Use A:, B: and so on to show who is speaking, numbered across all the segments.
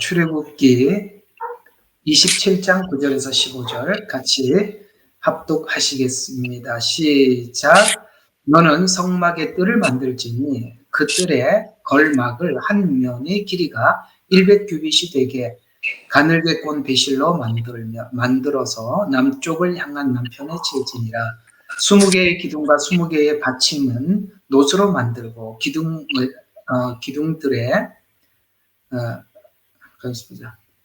A: 출애굽기 27장 9절에서 15절 같이 합독하시겠습니다. 시작. 너는 성막의 뜰을 만들지니 그 뜰에 걸막을 한 면의 길이가 100규빗이 되게 가늘게 꼰 배실로 만들어서 남쪽을 향한 남편에 지어지니라. 20개의 기둥과 20개의 받침은 노수로 만들고 기둥들의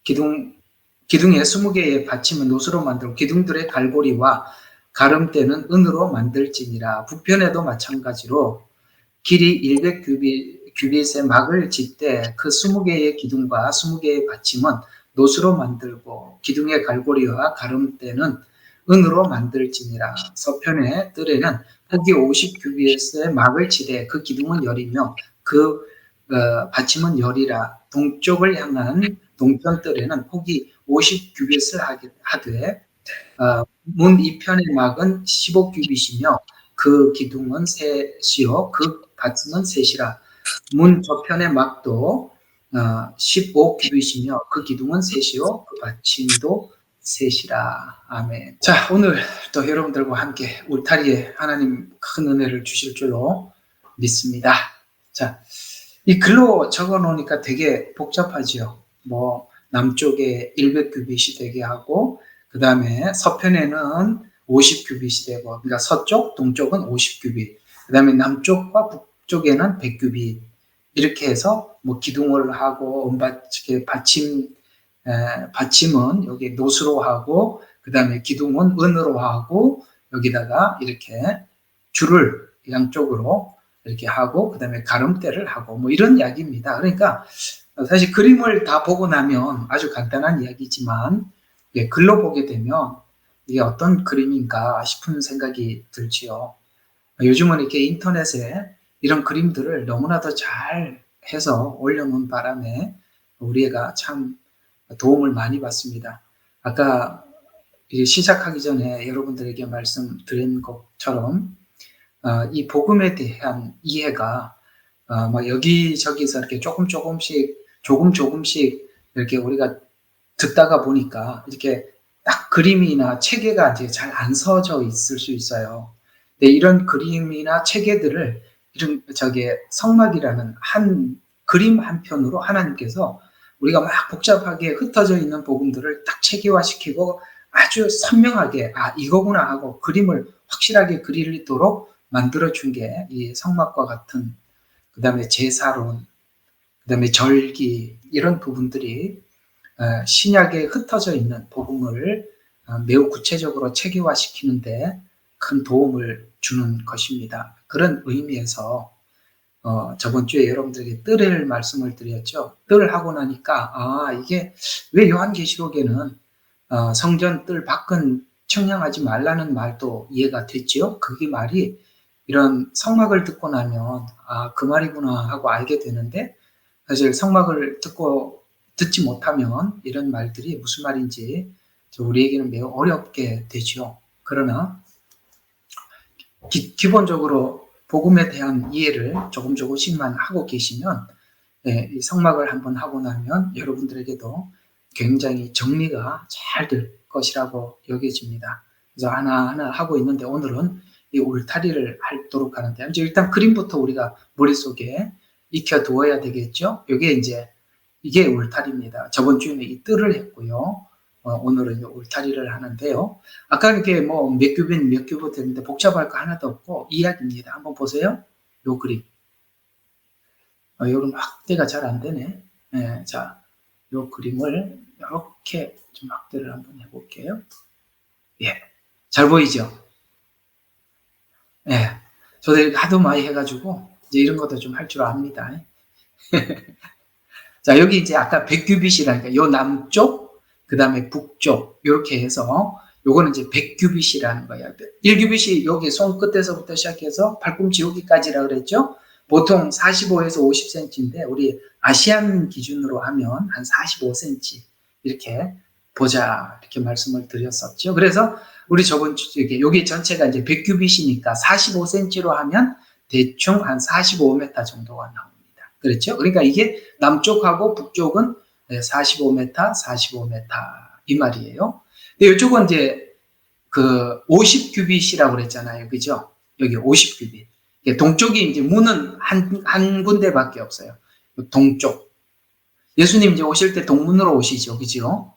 A: 기둥에 20개의 받침은 노수로 만들고 기둥들의 갈고리와 가름대는 은으로 만들지니라. 북편에도 마찬가지로 길이 100규빗의 막을 짓되 그 20개의 기둥과 20개의 받침은 노수로 만들고 기둥의 갈고리와 가름대는 은으로 만들지니라. 서편의 뜰에는 폭이 50규빗의 막을 치되 그 기둥은 열이며 그 받침은 열이라. 동쪽을 향한 동편 뜰에는 폭이 50규빗을 하되 문 이편의 막은 15규빗이며 그 기둥은 셋이요 그 받침은 셋이라. 문 저편의 막도 15규빗이며 그 기둥은 셋이요 그 받침도 셋이라. 아멘. 자, 오늘 또 여러분들과 함께 울타리에 하나님 큰 은혜를 주실 줄로 믿습니다. 자, 이 글로 적어 놓으니까 되게 복잡하지요. 뭐 남쪽에 100규빗이 되게 하고 그 다음에 서편에는 50규빗이 되고, 그러니까 서쪽, 동쪽은 50규빗, 그 다음에 남쪽과 북쪽에는 100규빗 이렇게 해서 뭐 기둥을 하고 받침은 여기 노수로 하고 그 다음에 기둥은 은으로 하고 여기다가 이렇게 줄을 양쪽으로 이렇게 하고 그 다음에 가름대를 하고 뭐 이런 이야기입니다. 그러니까 사실 그림을 다 보고 나면 아주 간단한 이야기지만 글로 보게 되면 이게 어떤 그림인가 싶은 생각이 들지요. 요즘은 이렇게 인터넷에 이런 그림들을 너무나도 잘 해서 올려놓은 바람에 우리 애가 참 도움을 많이 받습니다. 아까 시작하기 전에 여러분들에게 말씀드린 것처럼 이 복음에 대한 이해가 막 여기저기서 이렇게 조금씩 이렇게 우리가 듣다가 보니까 이렇게 딱 그림이나 체계가 이제 잘 안 서져 있을 수 있어요. 근데 이런 그림이나 체계들을 성막이라는 한 그림 한 편으로 하나님께서 우리가 막 복잡하게 흩어져 있는 복음들을 딱 체계화시키고 아주 선명하게 이거구나 하고 그림을 확실하게 그리도록 만들어준 게 이 성막과 같은 그 다음에 제사론, 그 다음에 절기 이런 부분들이 신약에 흩어져 있는 복음을 매우 구체적으로 체계화시키는데 큰 도움을 주는 것입니다. 그런 의미에서 저번 주에 여러분들에게 뜰을 말씀을 드렸죠. 뜰을 하고 나니까 이게 왜 요한계시록에는 성전 뜰 밖은 청량하지 말라는 말도 이해가 됐죠. 그게 말이 이런 성막을 듣고 나면 그 말이구나 하고 알게 되는데 사실 성막을 듣지 못하면 이런 말들이 무슨 말인지 우리에게는 매우 어렵게 되죠. 그러나 기본적으로 복음에 대한 이해를 조금씩만 하고 계시면 이 성막을 한번 하고 나면 여러분들에게도 굉장히 정리가 잘 될 것이라고 여겨집니다. 그래서 하나하나 하고 있는데 오늘은 이 울타리를 하도록 하는데 일단 그림부터 우리가 머릿속에 익혀두어야 되겠죠. 이게 울타리입니다. 저번 주에는 이 뜰을 했고요. 오늘은 울타리를 하는데요. 아까 이렇게 뭐 몇 규빗 했는데 복잡할 거 하나도 없고 이야기입니다. 한번 보세요. 요 그림. 요런 확대가 잘 안 되네. 자, 요 그림을 이렇게 좀 확대를 한번 해볼게요. 잘 보이죠? 저도 하도 많이 해가지고 이제 이런 것도 좀 할 줄 압니다. 자, 여기 이제 아까 100규빗이라니까 요 남쪽, 그 다음에 북쪽 이렇게 해서 요거는 이제 100규빗이라는 거예요. 1규빗이 여기 손끝에서부터 시작해서 발꿈치 여기까지라 그랬죠? 보통 45에서 50cm인데 우리 아시안 기준으로 하면 한 45cm 이렇게 보자 이렇게 말씀을 드렸었죠. 그래서 우리 저번 주에 여기 전체가 이제 100규빗이니까 45cm로 하면 대충 한 45m 정도가 나옵니다. 그렇죠? 그러니까 이게 남쪽하고 북쪽은 45m, 45m 이 말이에요. 근데 이쪽은 이제 그 50규빗이라고 그랬잖아요. 그죠? 여기 50규빗. 동쪽이 이제 문은 한 군데밖에 없어요. 동쪽. 예수님 이제 오실 때 동문으로 오시죠. 그죠?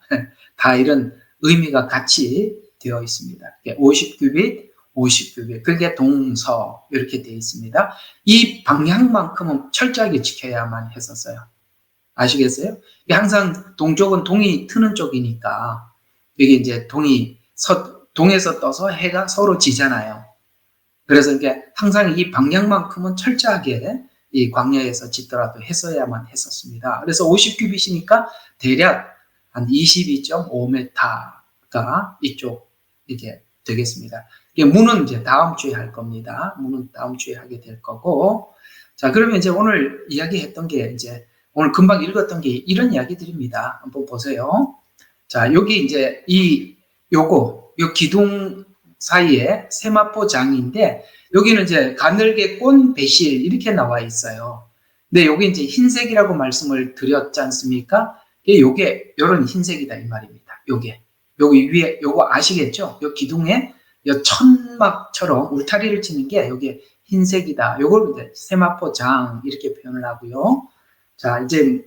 A: 다 이런 의미가 같이 되어 있습니다. 50규빗, 50규빗. 그게 동서 이렇게 되어 있습니다. 이 방향만큼은 철저하게 지켜야만 했었어요. 아시겠어요? 항상 동쪽은 동이 트는 쪽이니까 여기 이제 동에서 떠서 해가 서로 지잖아요. 그래서 이게 항상 이 방향만큼은 철저하게 이 광야에서 짓더라도 했어야만 했었습니다. 그래서 50규빗이니까 대략 한 22.5m가 이쪽 이게 되겠습니다. 문은 이제 다음 주에 할 겁니다. 문은 다음 주에 하게 될 거고. 자, 그러면 이제 오늘 이야기했던 게 이제 오늘 금방 읽었던 게 이런 이야기들입니다. 한번 보세요. 자, 여기 이제 요 기둥 사이에 세마포장인데 여기는 이제 가늘게 꼰 배실 이렇게 나와 있어요. 근데 여기 이제 흰색이라고 말씀을 드렸지 않습니까? 요게 요런 흰색이다 이 말입니다. 여기 위에 요거 아시겠죠? 요 기둥에 요 천막처럼 울타리를 치는 게 여기 흰색이다. 요걸 이제 세마포장 이렇게 표현을 하고요. 자, 이제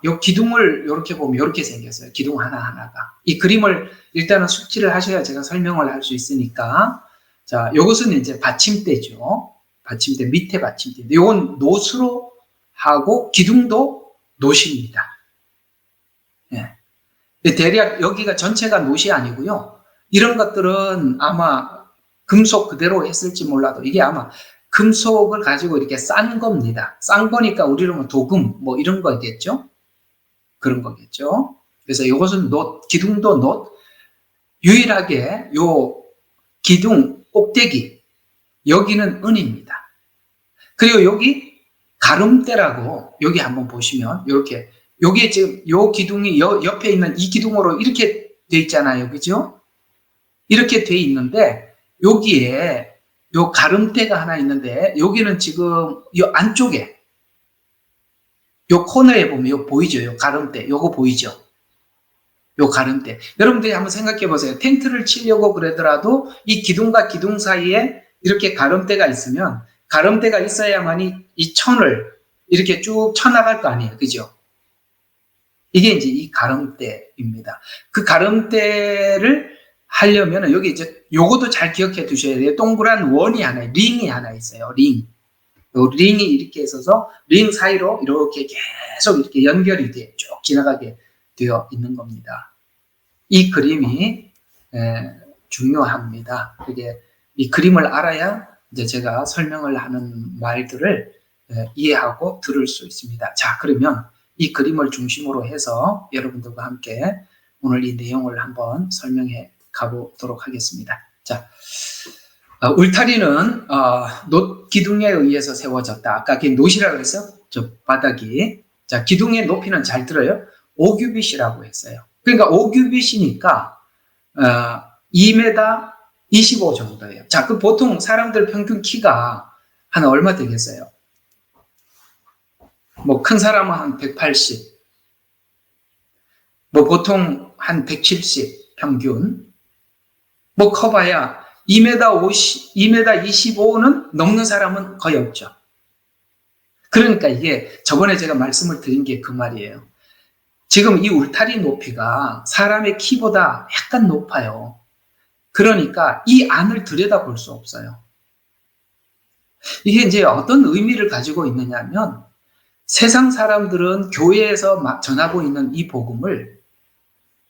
A: 요 기둥을 이렇게 보면 이렇게 생겼어요. 기둥 하나하나가. 이 그림을 일단은 숙지를 하셔야 제가 설명을 할 수 있으니까. 자, 요것은 이제 받침대죠. 받침대, 밑에 받침대. 요건 노수로 하고 기둥도 노시입니다. 예. 대략 여기가 전체가 노시 아니고요. 이런 것들은 아마 금속 그대로 했을지 몰라도 이게 아마 금속을 가지고 이렇게 싼 겁니다. 싼 거니까 우리는 도금 뭐 이런 거겠죠? 그런 거겠죠? 그래서 이것은 기둥도 유일하게 요 기둥 꼭대기 여기는 은입니다. 그리고 여기 가름대라고 여기 한번 보시면 이렇게 여기 지금 요 기둥이 옆에 있는 이 기둥으로 이렇게 돼 있잖아요. 그죠? 이렇게 돼 있는데 여기에 요 가름대가 하나 있는데 여기는 지금 요 안쪽에 요 코너에 보면 요 보이죠? 요 가름대 요거 보이죠? 요 가름대. 여러분들이 한번 생각해 보세요. 텐트를 치려고 그러더라도 이 기둥과 기둥 사이에 이렇게 가름대가 있으면 가름대가 있어야만이 이 천을 이렇게 쭉 쳐나갈 거 아니에요. 그죠? 이게 이제 이 가름대입니다. 그 가름대를 하려면 여기 이제 요것도 잘 기억해 두셔야 돼요. 동그란 원이 하나, 링이 하나 있어요. 링. 요 링이 이렇게 있어서 링 사이로 이렇게 계속 이렇게 연결이 쭉 지나가게 되어 있는 겁니다. 이 그림이 중요합니다. 그게 이 그림을 알아야 이제 제가 설명을 하는 말들을 이해하고 들을 수 있습니다. 자, 그러면 이 그림을 중심으로 해서 여러분들과 함께 오늘 이 내용을 한번 설명해 가보도록 하겠습니다. 자, 울타리는 놋 기둥에 의해서 세워졌다. 아까 그게 놋이라고 했어요. 저 바닥이. 자, 기둥의 높이는 잘 들어요. 5규빗이라고 했어요. 그러니까 5규빗이니까 2m 25 정도예요. 자, 그 보통 사람들 평균 키가 한 얼마 되겠어요? 뭐 큰 사람은 한 180, 뭐 보통 한 170 평균, 뭐 커봐야 2m 50, 2m 25는 넘는 사람은 거의 없죠. 그러니까 이게 저번에 제가 말씀을 드린 게 그 말이에요. 지금 이 울타리 높이가 사람의 키보다 약간 높아요. 그러니까 이 안을 들여다볼 수 없어요. 이게 이제 어떤 의미를 가지고 있느냐면 세상 사람들은 교회에서 전하고 있는 이 복음을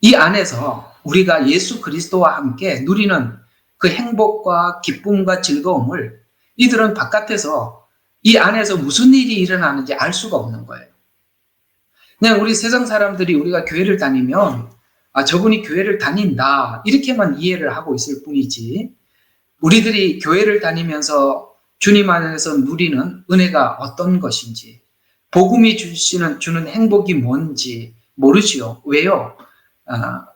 A: 이 안에서 우리가 예수 그리스도와 함께 누리는 그 행복과 기쁨과 즐거움을 이들은 바깥에서 이 안에서 무슨 일이 일어나는지 알 수가 없는 거예요. 그냥 우리 세상 사람들이 우리가 교회를 다니면 저분이 교회를 다닌다 이렇게만 이해를 하고 있을 뿐이지 우리들이 교회를 다니면서 주님 안에서 누리는 은혜가 어떤 것인지 복음이 주는 행복이 뭔지 모르지요. 왜요?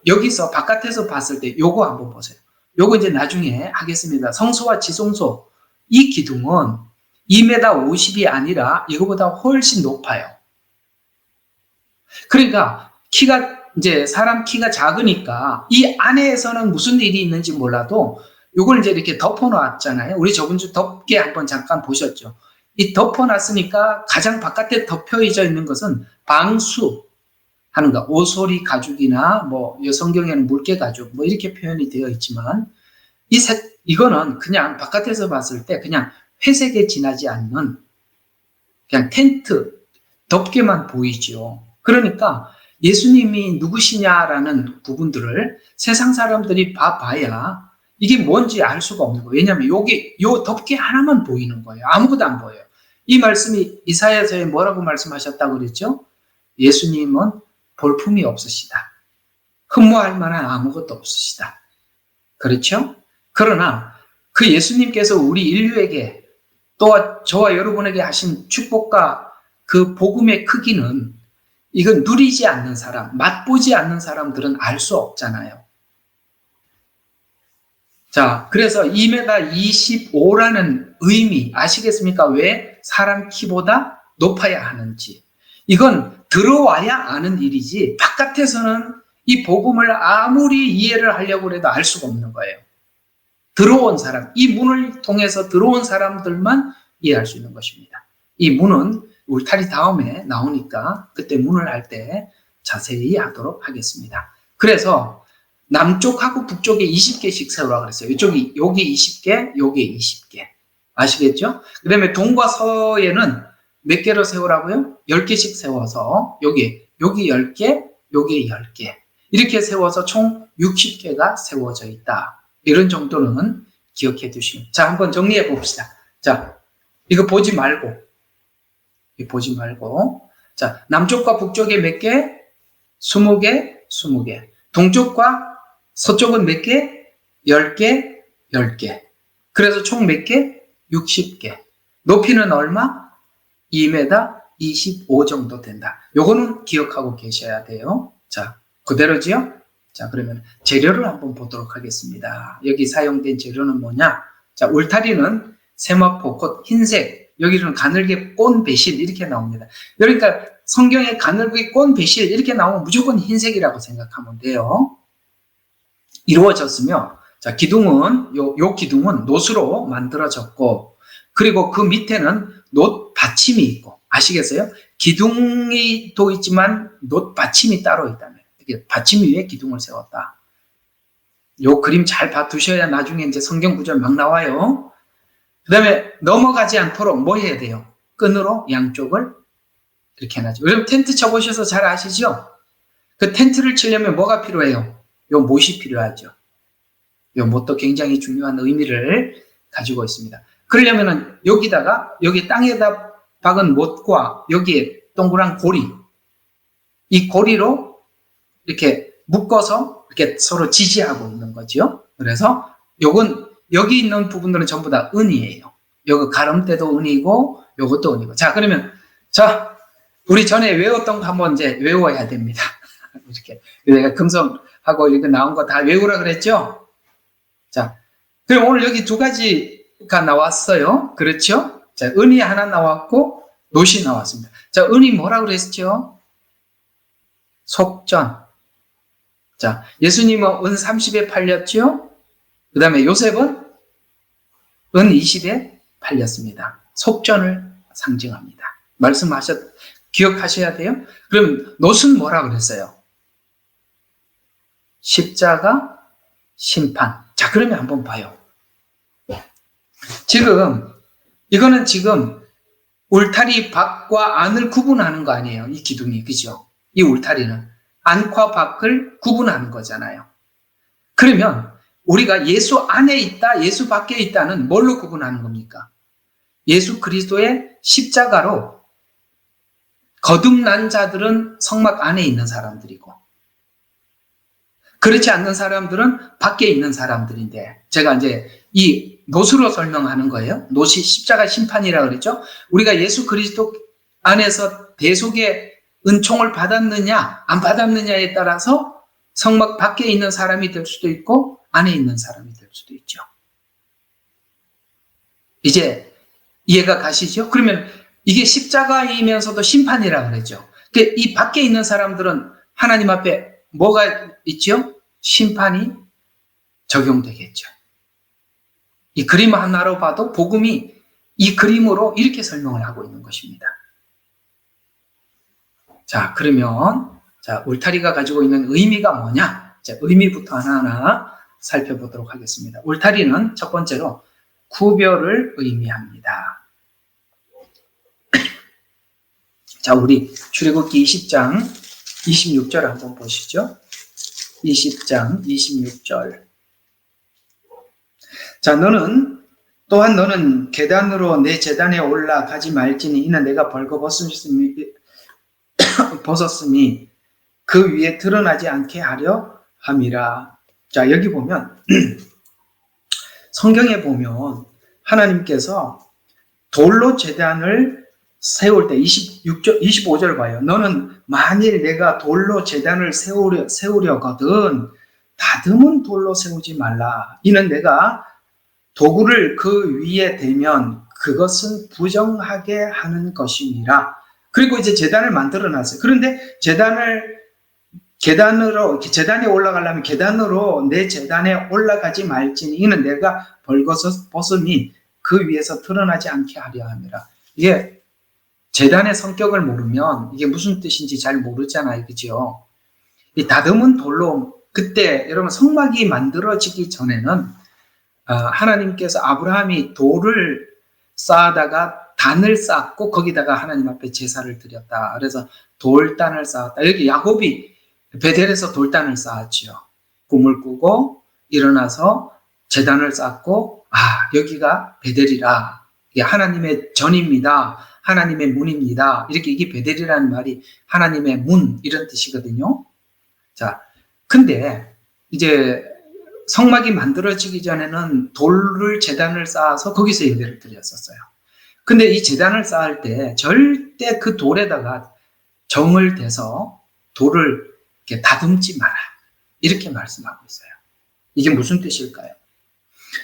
A: 여기서 바깥에서 봤을 때 요거 한번 보세요. 요거 이제 나중에 하겠습니다. 성소와 지성소 이 기둥은 2m 50이 아니라 이거보다 훨씬 높아요. 그러니까 이제 사람 키가 작으니까 이 안에서는 무슨 일이 있는지 몰라도 이걸 이제 이렇게 덮어놨잖아요. 우리 저번 주 덮개 한번 잠깐 보셨죠. 이 덮어놨으니까 가장 바깥에 덮여져 있는 것은 방수 하는 거. 오소리 가죽이나 뭐 성경에는 물개 가죽 뭐 이렇게 표현이 되어 있지만 이거는 그냥 바깥에서 봤을 때 그냥 회색에 진하지 않는 그냥 텐트 덮개만 보이죠. 그러니까 예수님이 누구시냐라는 부분들을 세상 사람들이 봐야 이게 뭔지 알 수가 없는 거예요. 왜냐하면 요 덮개 하나만 보이는 거예요. 아무것도 안 보여요. 이 말씀이 이사야서에 뭐라고 말씀하셨다고 그랬죠? 예수님은 볼품이 없으시다. 흠모할 만한 아무것도 없으시다. 그렇죠? 그러나 그 예수님께서 우리 인류에게 또 저와 여러분에게 하신 축복과 그 복음의 크기는 이건 누리지 않는 사람, 맛보지 않는 사람들은 알 수 없잖아요. 자, 그래서 2m 25라는 의미 아시겠습니까? 왜 사람 키보다 높아야 하는지. 이건 들어와야 아는 일이지 바깥에서는 이 복음을 아무리 이해를 하려고 해도 알 수가 없는 거예요. 들어온 사람, 이 문을 통해서 들어온 사람들만 이해할 수 있는 것입니다. 이 문은 울타리 다음에 나오니까 그때 문을 할 때 자세히 하도록 하겠습니다. 그래서 남쪽하고 북쪽에 20개씩 세우라고 그랬어요. 여기 20개, 여기 20개. 아시겠죠? 그 다음에 동과 서에는 몇 개로 세우라고요? 10개씩 세워서 여기 10개, 여기 10개. 이렇게 세워서 총 60개가 세워져 있다. 이런 정도는 기억해 두시면. 자, 한번 정리해 봅시다. 자, 이거 보지 말고. 자, 남쪽과 북쪽에 몇 개? 20개, 20개. 동쪽과 서쪽은 몇 개? 10개, 10개. 그래서 총 몇 개? 60개. 높이는 얼마? 2m 25 정도 된다. 요거는 기억하고 계셔야 돼요. 자, 그대로지요? 자, 그러면 재료를 한번 보도록 하겠습니다. 여기 사용된 재료는 뭐냐? 자, 울타리는 세마포, 곧 흰색, 여기는 가늘게 꼰 배실 이렇게 나옵니다. 그러니까 성경에 가늘게 꼰 배실 이렇게 나오면 무조건 흰색이라고 생각하면 돼요. 이루어졌으며, 자, 기둥은 요 기둥은 돛으로 만들어졌고, 그리고 그 밑에는 돛 받침이 있고, 아시겠어요? 기둥이 또 있지만 돛 받침이 따로 있다면, 받침 위에 기둥을 세웠다. 요 그림 잘 봐두셔야 나중에 이제 성경 구절 막 나와요. 그 다음에 넘어가지 않도록 뭐 해야 돼요? 끈으로 양쪽을 이렇게 해놔죠. 여러분 텐트 쳐보셔서 잘 아시죠? 그 텐트를 치려면 뭐가 필요해요? 요 못이 필요하죠. 요 못도 굉장히 중요한 의미를 가지고 있습니다. 그러려면은 여기 땅에다 박은 못과 여기에 동그란 고리, 이 고리로 이렇게 묶어서 이렇게 서로 지지하고 있는 거죠. 그래서 요건 여기 있는 부분들은 전부 다 은이에요. 여기 가름대도 은이고 요것도 은이고. 자, 그러면 우리 전에 외웠던 거 한번 이제 외워야 됩니다. 이렇게 내가 금성하고 이렇게 나온 거 다 외우라 그랬죠? 자, 그럼 오늘 여기 두 가지가 나왔어요. 그렇죠? 자, 은이 하나 나왔고 놋이 나왔습니다. 자, 은이 뭐라 그랬죠? 속전. 자, 예수님은 은 30에 팔렸죠? 그 다음에 요셉은 은 20에 팔렸습니다. 속전을 상징합니다. 기억하셔야 돼요? 그럼 놋은 뭐라 그랬어요? 십자가, 심판. 자, 그러면 한번 봐요. 이거는 지금 울타리 밖과 안을 구분하는 거 아니에요? 이 기둥이, 그죠? 이 울타리는 안과 밖을 구분하는 거잖아요. 그러면 우리가 예수 안에 있다, 예수 밖에 있다는 뭘로 구분하는 겁니까? 예수 그리스도의 십자가로 거듭난 자들은 성막 안에 있는 사람들이고, 그렇지 않는 사람들은 밖에 있는 사람들인데, 제가 이제 이 놋으로 설명하는 거예요. 놋이 십자가 심판이라고 그랬죠. 우리가 예수 그리스도 안에서 대속의 은총을 받았느냐 안 받았느냐에 따라서 성막 밖에 있는 사람이 될 수도 있고 안에 있는 사람이 될 수도 있죠. 이제 이해가 가시죠? 그러면 이게 십자가이면서도 심판이라고 그랬죠. 이 밖에 있는 사람들은 하나님 앞에 뭐가 있죠? 심판이 적용되겠죠. 이 그림 하나로 봐도 복음이 이 그림으로 이렇게 설명을 하고 있는 것입니다. 자, 그러면 울타리가 가지고 있는 의미가 뭐냐? 자, 의미부터 하나하나 살펴보도록 하겠습니다. 울타리는 첫 번째로 구별을 의미합니다. 자, 우리 출애굽기 20장 26절 한번 보시죠. 20장 26절. 자, 너는 계단으로 내 제단에 올라가지 말지니 이는 내가 벗었음이 그 위에 드러나지 않게 하려 함이라. 자, 여기 보면 성경에 보면 하나님께서 돌로 제단을 세울 때 25절 봐요. 너는 만일 내가 돌로 제단을 세우려거든 다듬은 돌로 세우지 말라. 이는 내가 도구를 그 위에 대면 그것은 부정하게 하는 것이니라. 그리고 이제 제단을 만들어 놨어요. 그런데 제단에 올라가려면 계단으로 내 제단에 올라가지 말지니 이는 내가 벗음이 그 위에서 드러나지 않게 하려 함이라. 이게 제단의 성격을 모르면 이게 무슨 뜻인지 잘 모르잖아요. 그죠? 이 다듬은 돌로 그때 여러분 성막이 만들어지기 전에는 하나님께서 아브라함이 돌을 쌓다가 단을 쌓고 거기다가 하나님 앞에 제사를 드렸다. 그래서 돌단을 쌓았다. 여기 야곱이 베델에서 돌단을 쌓았지요. 꿈을 꾸고 일어나서 제단을 쌓고 여기가 베델이라. 이게 하나님의 전입니다. 하나님의 문입니다. 이렇게 이게 베델이라는 말이 하나님의 문 이런 뜻이거든요. 자, 근데 이제 성막이 만들어지기 전에는 돌을 제단을 쌓아서 거기서 예배를 드렸었어요. 근데 이 제단을 쌓을 때 절대 그 돌에다가 정을 대서 돌을 이렇게 다듬지 마라. 이렇게 말씀하고 있어요. 이게 무슨 뜻일까요?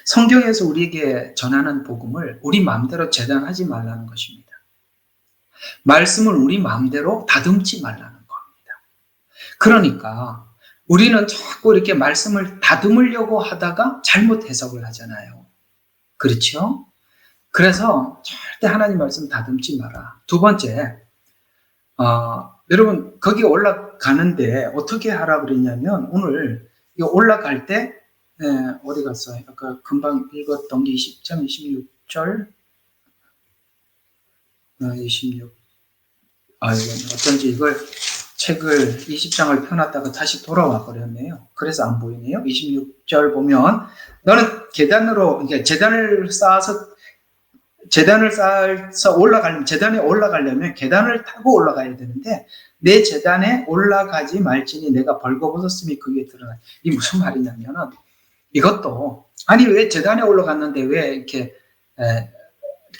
A: 성경에서 우리에게 전하는 복음을 우리 마음대로 제단하지 말라는 것입니다. 말씀을 우리 마음대로 다듬지 말라는 겁니다. 그러니까 우리는 자꾸 이렇게 말씀을 다듬으려고 하다가 잘못 해석을 하잖아요. 그렇죠? 그래서 절대 하나님 말씀 다듬지 마라. 두 번째, 여러분 거기 올라가는데 어떻게 하라 그랬냐면 오늘 올라갈 때 어디 갔어요? 아까 금방 읽었던 게 20장 26절 26 이건 어쩐지 이걸 책을 20장을 펴놨다가 다시 돌아와 버렸네요. 그래서 안 보이네요. 26절 보면 너는 제단을 쌓아서 제단에 올라가려면 계단을 타고 올라가야 되는데 내 제단에 올라가지 말지니 내가 벌거벗었음이 그 위에 드러나. 이게 무슨 말이냐면은 이것도 왜 제단에 올라갔는데 왜 이렇게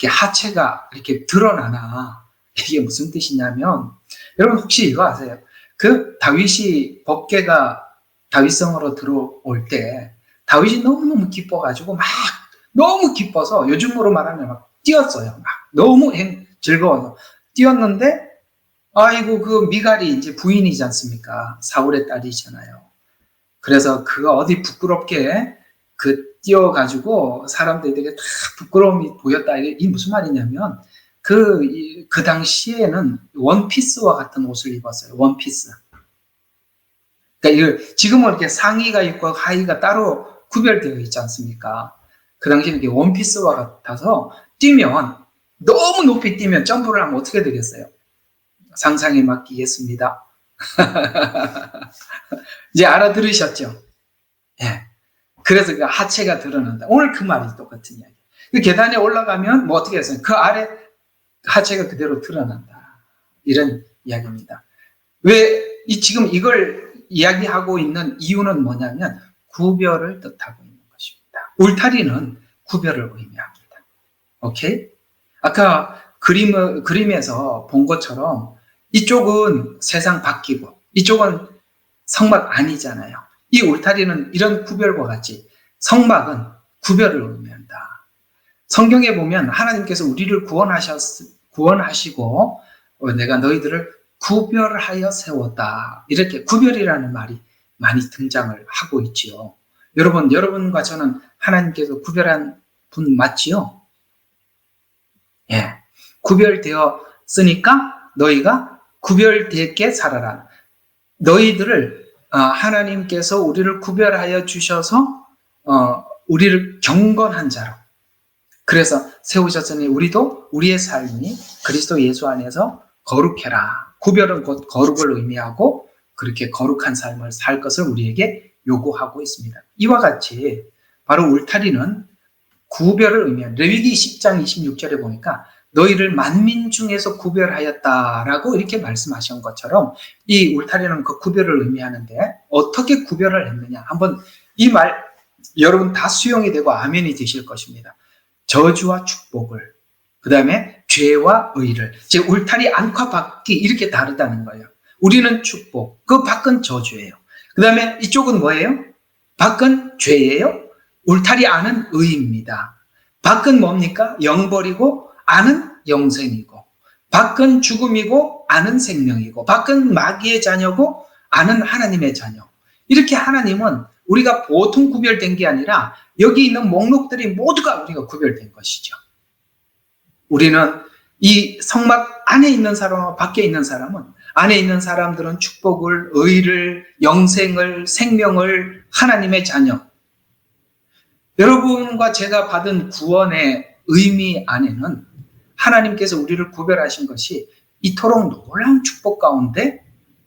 A: 하체가 이렇게 드러나나. 이게 무슨 뜻이냐면 여러분 혹시 이거 아세요? 그 다윗이 법궤가 다윗성으로 들어올 때 다윗이 너무너무 기뻐가지고 너무 기뻐서 요즘으로 말하면 막 뛰었어요. 너무 즐거워서 뛰었는데 그 미갈이 이제 부인이지 않습니까? 사울의 딸이잖아요. 그래서 그가 어디 부끄럽게 뛰어가지고 사람들에게 다 부끄러움이 보였다. 이게 무슨 말이냐면 그 당시에는 원피스와 같은 옷을 입었어요. 원피스. 그러니까 지금은 이렇게 상의가 있고 하의가 따로 구별되어 있지 않습니까? 그 당시에는 이렇게 원피스와 같아서 뛰면 너무 높이 뛰면 점프를 하면 어떻게 되겠어요? 상상에 맡기겠습니다. 이제 알아들으셨죠? 예. 그래서 그 하체가 드러난다. 오늘 그 말이 똑같은 이야기. 그 계단에 올라가면 어떻게 했어요? 그 아래 하체가 그대로 드러난다. 이런 이야기입니다. 지금 이걸 이야기하고 있는 이유는 뭐냐면 구별을 뜻하고 있는 것입니다. 울타리는 구별을 의미합니다. 오케이? 아까 그림에서 본 것처럼 이쪽은 세상 바뀌고 이쪽은 성막 아니잖아요. 이 울타리는 이런 구별과 같이 성막은 구별을 의미한다. 성경에 보면 하나님께서 우리를 구원하시고 내가 너희들을 구별하여 세웠다. 이렇게 구별이라는 말이 많이 등장을 하고 있지요. 여러분과 저는 하나님께서 구별한 분 맞지요? 예. 구별되었으니까 너희가 구별되게 살아라. 너희들을 하나님께서 우리를 구별하여 주셔서 우리를 경건한 자로 그래서 세우셨으니 우리도 우리의 삶이 그리스도 예수 안에서 거룩해라. 구별은 곧 거룩을 의미하고 그렇게 거룩한 삶을 살 것을 우리에게 요구하고 있습니다. 이와 같이 바로 울타리는 구별을 의미하는 레위기 10장 26절에 보니까 너희를 만민 중에서 구별하였다라고 이렇게 말씀하신 것처럼 이 울타리는 그 구별을 의미하는데 어떻게 구별을 했느냐 한번 이 말 여러분 다 수용이 되고 아멘이 되실 것입니다. 저주와 축복을 그 다음에 죄와 의를 즉 울타리 안과 밖이 이렇게 다르다는 거예요. 우리는 축복, 그 밖은 저주예요. 그 다음에 이쪽은 뭐예요? 밖은 죄예요. 울타리 안은 의입니다. 밖은 뭡니까? 영벌이고 안은 영생이고 밖은 죽음이고 안은 생명이고 밖은 마귀의 자녀고 안은 하나님의 자녀. 이렇게 하나님은 우리가 보통 구별된 게 아니라 여기 있는 목록들이 모두가 우리가 구별된 것이죠. 우리는 이 성막 안에 있는 사람과 밖에 있는 사람은 안에 있는 사람들은 축복을, 의를, 영생을, 생명을 하나님의 자녀. 여러분과 제가 받은 구원의 의미 안에는 하나님께서 우리를 구별하신 것이 이토록 놀라운 축복 가운데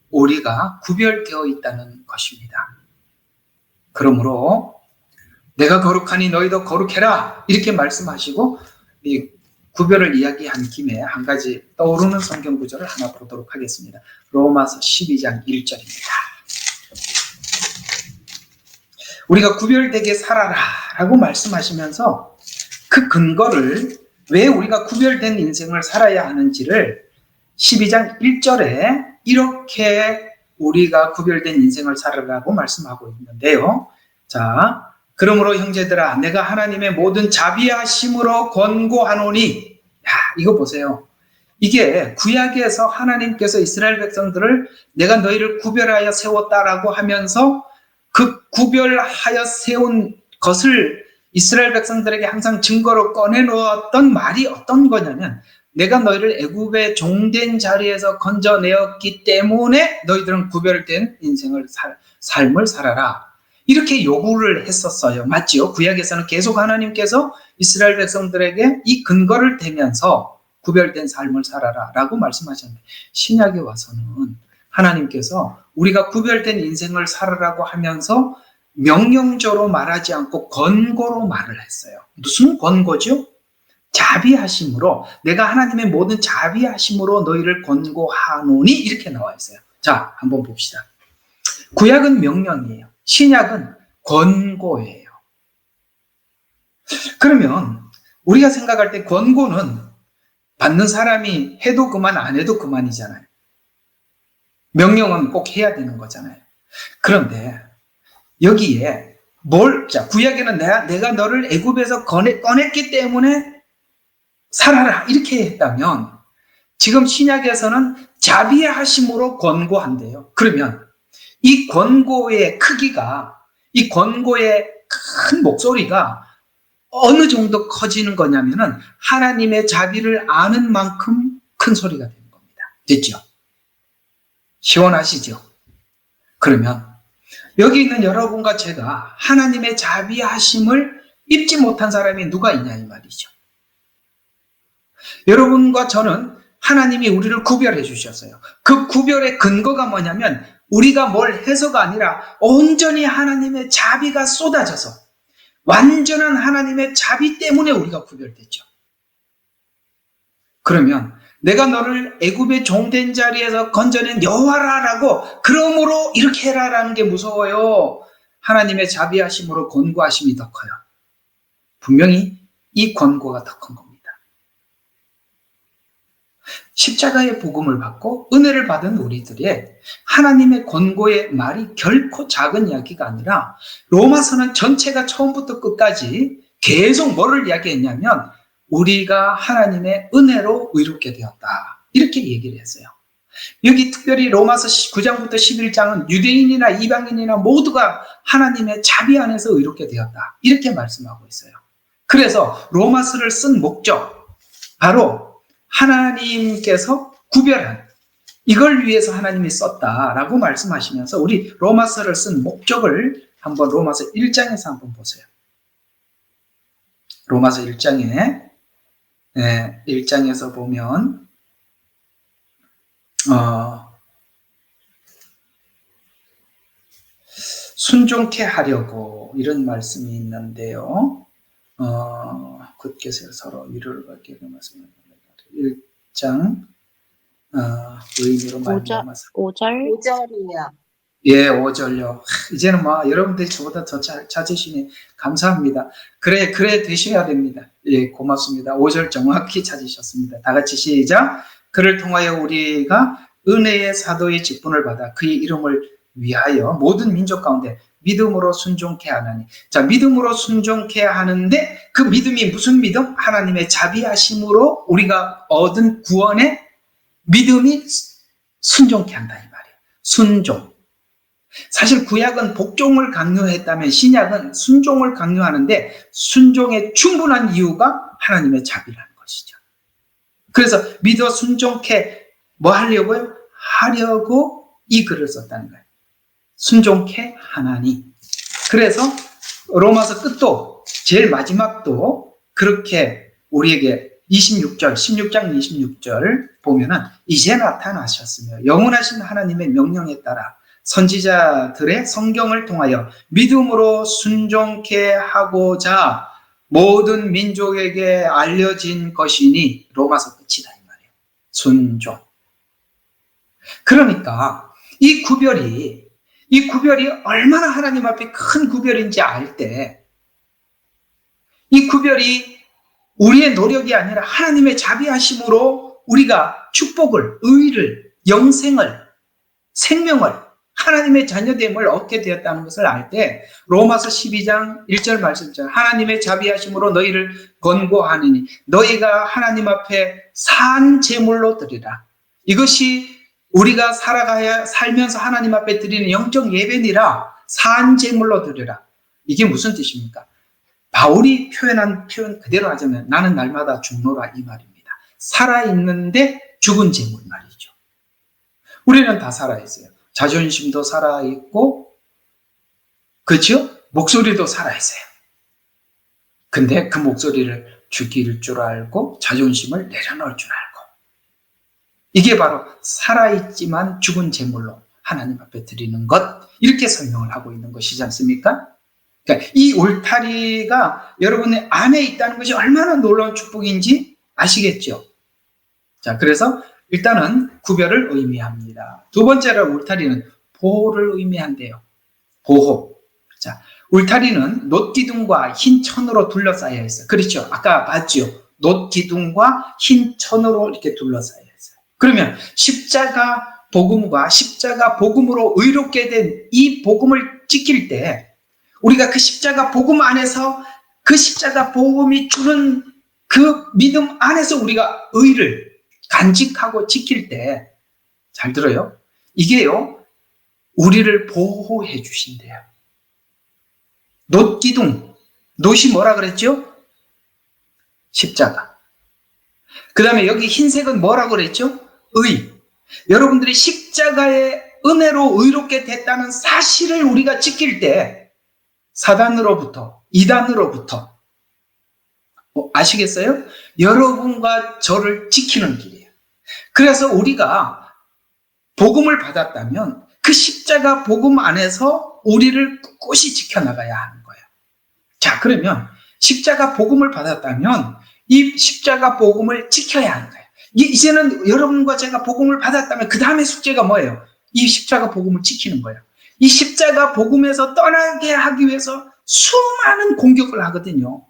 A: 우리가 구별되어 있다는 것입니다. 그러므로 내가 거룩하니 너희도 거룩해라 이렇게 말씀하시고 이 구별을 이야기한 김에 한 가지 떠오르는 성경 구절을 하나 보도록 하겠습니다. 로마서 12장 1절입니다. 우리가 구별되게 살아라 라고 말씀하시면서 그 근거를 왜 우리가 구별된 인생을 살아야 하는지를 12장 1절에 이렇게 우리가 구별된 인생을 살아라고 말씀하고 있는데요. 자, 그러므로 형제들아 내가 하나님의 모든 자비하심으로 권고하노니 이거 보세요. 이게 구약에서 하나님께서 이스라엘 백성들을 내가 너희를 구별하여 세웠다라고 하면서 그 구별하여 세운 것을 이스라엘 백성들에게 항상 증거로 꺼내놓았던 말이 어떤 거냐면 내가 너희를 애굽의 종된 자리에서 건져내었기 때문에 너희들은 구별된 인생을 삶을 살아라. 이렇게 요구를 했었어요. 맞지요? 구약에서는 계속 하나님께서 이스라엘 백성들에게 이 근거를 대면서 구별된 삶을 살아라 라고 말씀하셨는데 신약에 와서는 하나님께서 우리가 구별된 인생을 살아라고 하면서 명령적으로 말하지 않고 권고로 말을 했어요. 무슨 권고죠? 자비하심으로 내가 하나님의 모든 자비하심으로 너희를 권고하노니 이렇게 나와 있어요. 자, 한번 봅시다. 구약은 명령이에요. 신약은 권고예요. 그러면 우리가 생각할 때 권고는 받는 사람이 해도 그만 안 해도 그만이잖아요. 명령은 꼭 해야 되는 거잖아요. 그런데 여기에 자, 구약에는 내가 너를 애굽에서 꺼냈기 때문에 살아라 이렇게 했다면 지금 신약에서는 자비하심으로 권고한대요. 그러면 이 권고의 크기가 이 권고의 큰 목소리가 어느 정도 커지는 거냐면은 하나님의 자비를 아는 만큼 큰 소리가 되는 겁니다. 됐죠? 시원하시죠? 그러면 여기 있는 여러분과 제가 하나님의 자비하심을 입지 못한 사람이 누가 있냐 이 말이죠. 여러분과 저는 하나님이 우리를 구별해 주셨어요. 그 구별의 근거가 뭐냐면 우리가 뭘 해서가 아니라 온전히 하나님의 자비가 쏟아져서 완전한 하나님의 자비 때문에 우리가 구별됐죠. 그러면 내가 너를 애굽의 종된 자리에서 건져낸 여호와라라고 그러므로 이렇게 해라라는 게 무서워요. 하나님의 자비하심으로 권고하심이 더 커요. 분명히 이 권고가 더 큰 겁니다. 십자가의 복음을 받고 은혜를 받은 우리들의 하나님의 권고의 말이 결코 작은 이야기가 아니라 로마서는 전체가 처음부터 끝까지 계속 뭐를 이야기했냐면 우리가 하나님의 은혜로 의롭게 되었다. 이렇게 얘기를 했어요. 여기 특별히 로마서 9장부터 11장은 유대인이나 이방인이나 모두가 하나님의 자비 안에서 의롭게 되었다. 이렇게 말씀하고 있어요. 그래서 로마서를 쓴 목적, 바로 하나님께서 구별한, 이걸 위해서 하나님이 썼다라고 말씀하시면서 우리 로마서를 쓴 목적을 한번 로마서 1장에서 한번 보세요. 로마서 1장에서 보면 순종케 하려고 이런 말씀이 있는데요. 굳게 서로 위로를 받게 되는 말씀입니다. 1장 의미로 말미암아서
B: 5절이요.
A: 예, 5절요. 이제는 여러분들이 저보다 더 찾으시니 감사합니다. 그래 되셔야 됩니다. 예, 고맙습니다. 5절 정확히 찾으셨습니다. 다 같이 시작. 그를 통하여 우리가 은혜의 사도의 직분을 받아 그의 이름을 위하여 모든 민족 가운데 믿음으로 순종케 하나니. 자, 믿음으로 순종케 하는데 그 믿음이 무슨 믿음? 하나님의 자비하심으로 우리가 얻은 구원의 믿음이 순종케 한다 이 말이에요. 순종. 사실 구약은 복종을 강요했다면 신약은 순종을 강요하는데 순종의 충분한 이유가 하나님의 자비라는 것이죠. 그래서 믿어 순종케 뭐 하려고요? 하려고 이 글을 썼다는 거예요. 순종케 하나니. 그래서 로마서 끝도 제일 마지막도 그렇게 우리에게 16장 26절 보면은 이제 나타나셨으며 영원하신 하나님의 명령에 따라 선지자들의 성경을 통하여 믿음으로 순종케 하고자 모든 민족에게 알려진 것이니 로마서 끝이다 이 말이에요. 순종. 그러니까 이 구별이 얼마나 하나님 앞에 큰 구별인지 알 때 이 구별이 우리의 노력이 아니라 하나님의 자비하심으로 우리가 축복을, 의를, 영생을, 생명을, 하나님의 자녀됨을 얻게 되었다는 것을 알 때 로마서 12장 1절 말씀처럼 하나님의 자비하심으로 너희를 권고하느니 너희가 하나님 앞에 산 제물로 드리라. 이것이 우리가 살면서 하나님 앞에 드리는 영적 예배니라. 산 제물로 드리라. 이게 무슨 뜻입니까? 바울이 표현한 표현 그대로 하자면 나는 날마다 죽노라 이 말입니다. 살아있는데 죽은 제물 말이죠. 우리는 다 살아있어요. 자존심도 살아있고, 그렇죠? 목소리도 살아있어요. 근데 그 목소리를 죽일 줄 알고 자존심을 내려놓을 줄 알고, 이게 바로 살아있지만 죽은 제물로 하나님 앞에 드리는 것, 이렇게 설명을 하고 있는 것이지 않습니까? 그러니까 이 울타리가 여러분의 안에 있다는 것이 얼마나 놀라운 축복인지 아시겠죠? 자, 그래서 일단은 구별을 의미합니다. 두 번째로 울타리는 보호를 의미한대요. 보호. 자, 울타리는 놋기둥과 흰 천으로 둘러싸여 있어요. 그렇죠? 아까 봤죠? 놋기둥과 흰 천으로 이렇게 둘러싸여 있어요. 그러면 십자가 복음과 십자가 복음으로 의롭게 된 이 복음을 지킬 때 우리가 그 십자가 복음 안에서 그 십자가 복음이 주는 그 믿음 안에서 우리가 의를 간직하고 지킬 때, 잘 들어요. 이게요, 우리를 보호해 주신대요. 놋기둥, 놋이 뭐라 그랬죠? 십자가. 그 다음에 여기 흰색은 뭐라고 그랬죠? 의. 여러분들이 십자가의 은혜로 의롭게 됐다는 사실을 우리가 지킬 때 사단으로부터, 이단으로부터 아시겠어요? 여러분과 저를 지키는 길이에요. 그래서 우리가 복음을 받았다면 그 십자가 복음 안에서 우리를 꿋꿋이 지켜나가야 하는 거예요. 자, 그러면 십자가 복음을 받았다면 이 십자가 복음을 지켜야 하는 거예요. 이제는 여러분과 제가 복음을 받았다면 그 다음에 숙제가 뭐예요? 이 십자가 복음을 지키는 거예요. 이 십자가 복음에서 떠나게 하기 위해서 수많은 공격을 하거든요.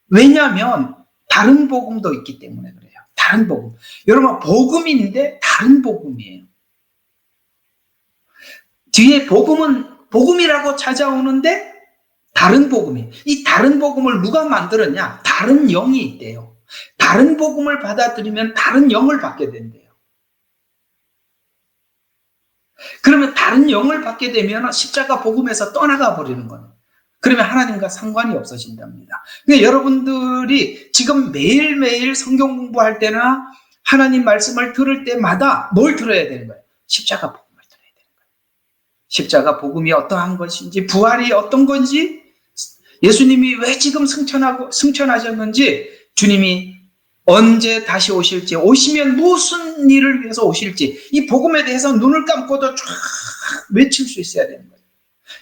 A: 왜냐하면 다른 복음도 있기 때문에 그래요. 다른 복음. 여러분, 복음인데 다른 복음이에요. 뒤에 복음은 복음이라고 찾아오는데 다른 복음이에요. 이 다른 복음을 누가 만들었냐? 다른 영이 있대요. 다른 복음을 받아들이면 다른 영을 받게 된대요. 그러면 다른 영을 받게 되면 십자가 복음에서 떠나가 버리는 거예요. 그러면 하나님과 상관이 없어진답니다. 그러니까 여러분들이 지금 매일매일 성경 공부할 때나 하나님 말씀을 들을 때마다 뭘 들어야 되는 거예요? 십자가 복음을 들어야 되는 거예요. 십자가 복음이 어떠한 것인지, 부활이 어떤 건지, 예수님이 왜 지금 승천하셨는지, 주님이 언제 다시 오실지, 오시면 무슨 일을 위해서 오실지, 이 복음에 대해서 눈을 감고도 쫙 외칠 수 있어야 되는 거예요.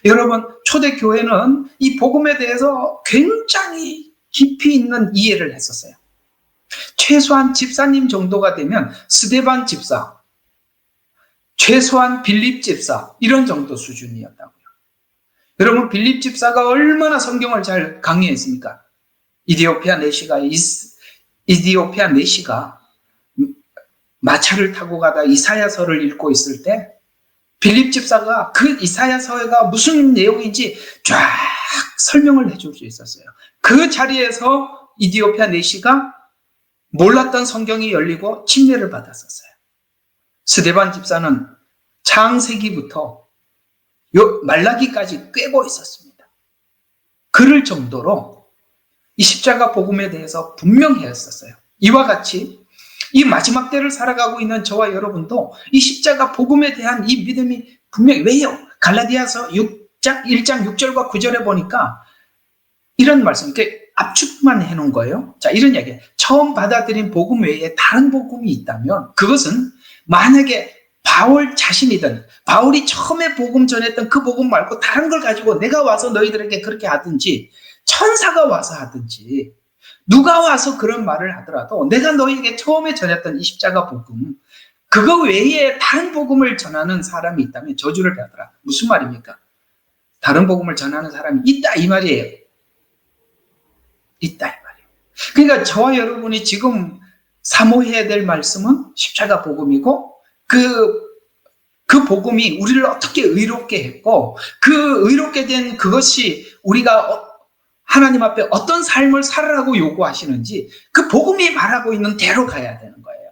A: 여러분, 초대교회는 이 복음에 대해서 굉장히 깊이 있는 이해를 했었어요. 최소한 집사님 정도가 되면 스데반 집사, 최소한 빌립 집사, 이런 정도 수준이었다고요. 여러분, 빌립 집사가 얼마나 성경을 잘 강의했습니까? 이디오피아 내시가 마차를 타고 가다 이사야서를 읽고 있을 때 빌립 집사가 그 이사야서가 무슨 내용인지 쫙 설명을 해줄 수 있었어요. 그 자리에서 이디오피아 내시가 몰랐던 성경이 열리고 침례를 받았었어요. 스데반 집사는 창세기부터 말라기까지 꿰고 있었습니다. 그럴 정도로 이 십자가 복음에 대해서 분명했었어요. 이와 같이 이 마지막 때를 살아가고 있는 저와 여러분도 이 십자가 복음에 대한 이 믿음이 분명히, 왜요? 갈라디아서 1장 6절과 9절에 보니까 이런 말씀, 이렇게 압축만 해놓은 거예요. 자, 이런 이야기예요. 처음 받아들인 복음 외에 다른 복음이 있다면 그것은 만약에 바울 자신이든 바울이 처음에 복음 전했던 그 복음 말고 다른 걸 가지고 내가 와서 너희들에게 그렇게 하든지, 천사가 와서 하든지, 누가 와서 그런 말을 하더라도 내가 너희에게 처음에 전했던 이 십자가 복음, 그거 외에 다른 복음을 전하는 사람이 있다면 저주를 받으라. 무슨 말입니까? 다른 복음을 전하는 사람이 있다, 이 말이에요. 있다, 이 말이에요. 그러니까 저와 여러분이 지금 사모해야 될 말씀은 십자가 복음이고, 그 복음이 우리를 어떻게 의롭게 했고, 그 의롭게 된 그것이 우리가 하나님 앞에 어떤 삶을 살아라고 요구하시는지, 그 복음이 말하고 있는 대로 가야 되는 거예요.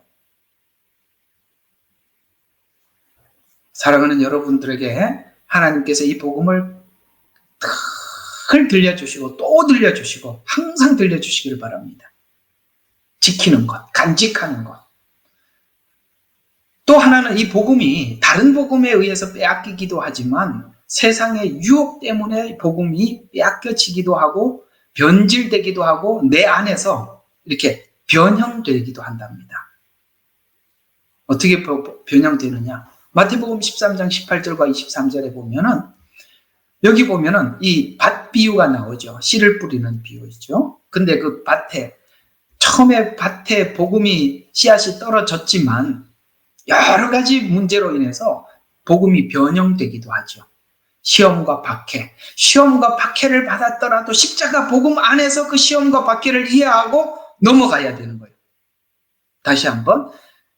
A: 사랑하는 여러분들에게 하나님께서 이 복음을 늘 들려주시고 또 들려주시고 항상 들려주시기를 바랍니다. 지키는 것, 간직하는 것. 또 하나는 이 복음이 다른 복음에 의해서 빼앗기기도 하지만 세상의 유혹 때문에 복음이 빼앗겨지기도 하고 변질되기도 하고 내 안에서 이렇게 변형되기도 한답니다. 어떻게 변형되느냐? 마태복음 13장 18절과 23절에 보면은, 여기 보면은 이 밭 비유가 나오죠. 씨를 뿌리는 비유죠. 근데 그 처음에 밭에 복음이 씨앗이 떨어졌지만 여러 가지 문제로 인해서 복음이 변형되기도 하죠. 시험과 박해를 받았더라도 십자가 복음 안에서 그 시험과 박해를 이해하고 넘어가야 되는 거예요. 다시 한번,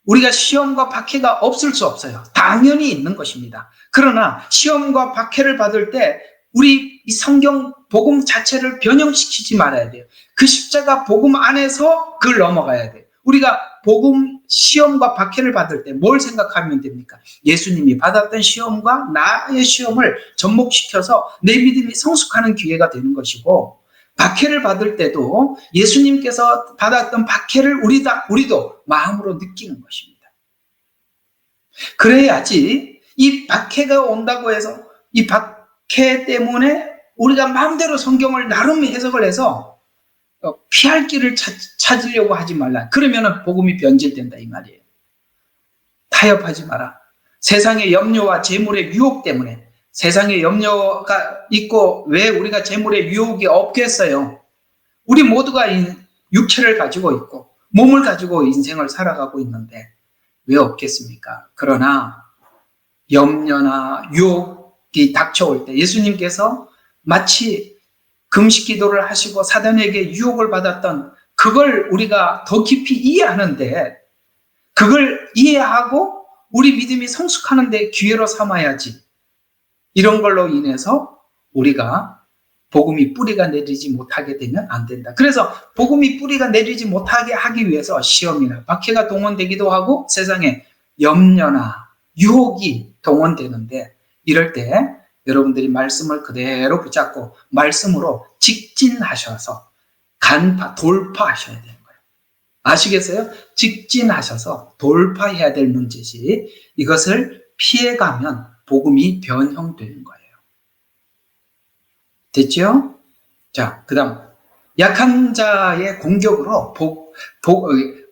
A: 우리가 시험과 박해가 없을 수 없어요. 당연히 있는 것입니다. 그러나 시험과 박해를 받을 때 우리 이 성경 복음 자체를 변형시키지 말아야 돼요. 그 십자가 복음 안에서 그걸 넘어가야 돼요. 우리가 복음 시험과 박해를 받을 때 뭘 생각하면 됩니까? 예수님이 받았던 시험과 나의 시험을 접목시켜서 내 믿음이 성숙하는 기회가 되는 것이고, 박해를 받을 때도 예수님께서 받았던 박해를 우리도 마음으로 느끼는 것입니다. 그래야지 이 박해가 온다고 해서 이 박해 때문에 우리가 마음대로 성경을 나름 해석을 해서 피할 길을 찾으려고 하지 말라. 그러면 복음이 변질된다, 이 말이에요. 타협하지 마라. 세상의 염려와 재물의 유혹 때문에, 세상의 염려가 있고 왜 우리가 재물의 유혹이 없겠어요? 우리 모두가 육체를 가지고 있고 몸을 가지고 인생을 살아가고 있는데 왜 없겠습니까? 그러나 염려나 유혹이 닥쳐올 때 예수님께서 마치 금식 기도를 하시고 사단에게 유혹을 받았던 그걸 우리가 더 깊이 이해하는데, 그걸 이해하고 우리 믿음이 성숙하는 데 기회로 삼아야지, 이런 걸로 인해서 우리가 복음이 뿌리가 내리지 못하게 되면 안 된다. 그래서 복음이 뿌리가 내리지 못하게 하기 위해서 시험이나 박해가 동원되기도 하고 세상에 염려나 유혹이 동원되는데, 이럴 때 여러분들이 말씀을 그대로 붙잡고 말씀으로 직진하셔서 돌파하셔야 되는 거예요. 아시겠어요? 직진하셔서 돌파해야 될 문제지, 이것을 피해가면 복음이 변형되는 거예요. 됐죠? 자, 그 다음, 약한 자의 공격으로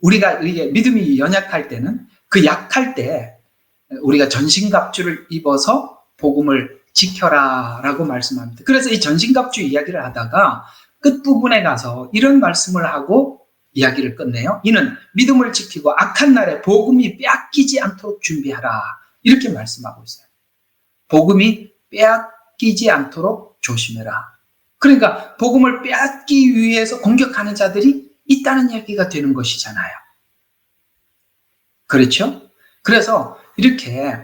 A: 우리가 믿음이 연약할 때는, 그 약할 때 우리가 전신갑주를 입어서 복음을 지켜라 라고 말씀합니다. 그래서 이 전신갑주 이야기를 하다가 끝부분에 가서 이런 말씀을 하고 이야기를 끝내요. 이는 믿음을 지키고 악한 날에 복음이 빼앗기지 않도록 준비하라, 이렇게 말씀하고 있어요. 복음이 빼앗기지 않도록 조심해라. 그러니까 복음을 빼앗기 위해서 공격하는 자들이 있다는 얘기가 되는 것이잖아요. 그렇죠? 그래서 이렇게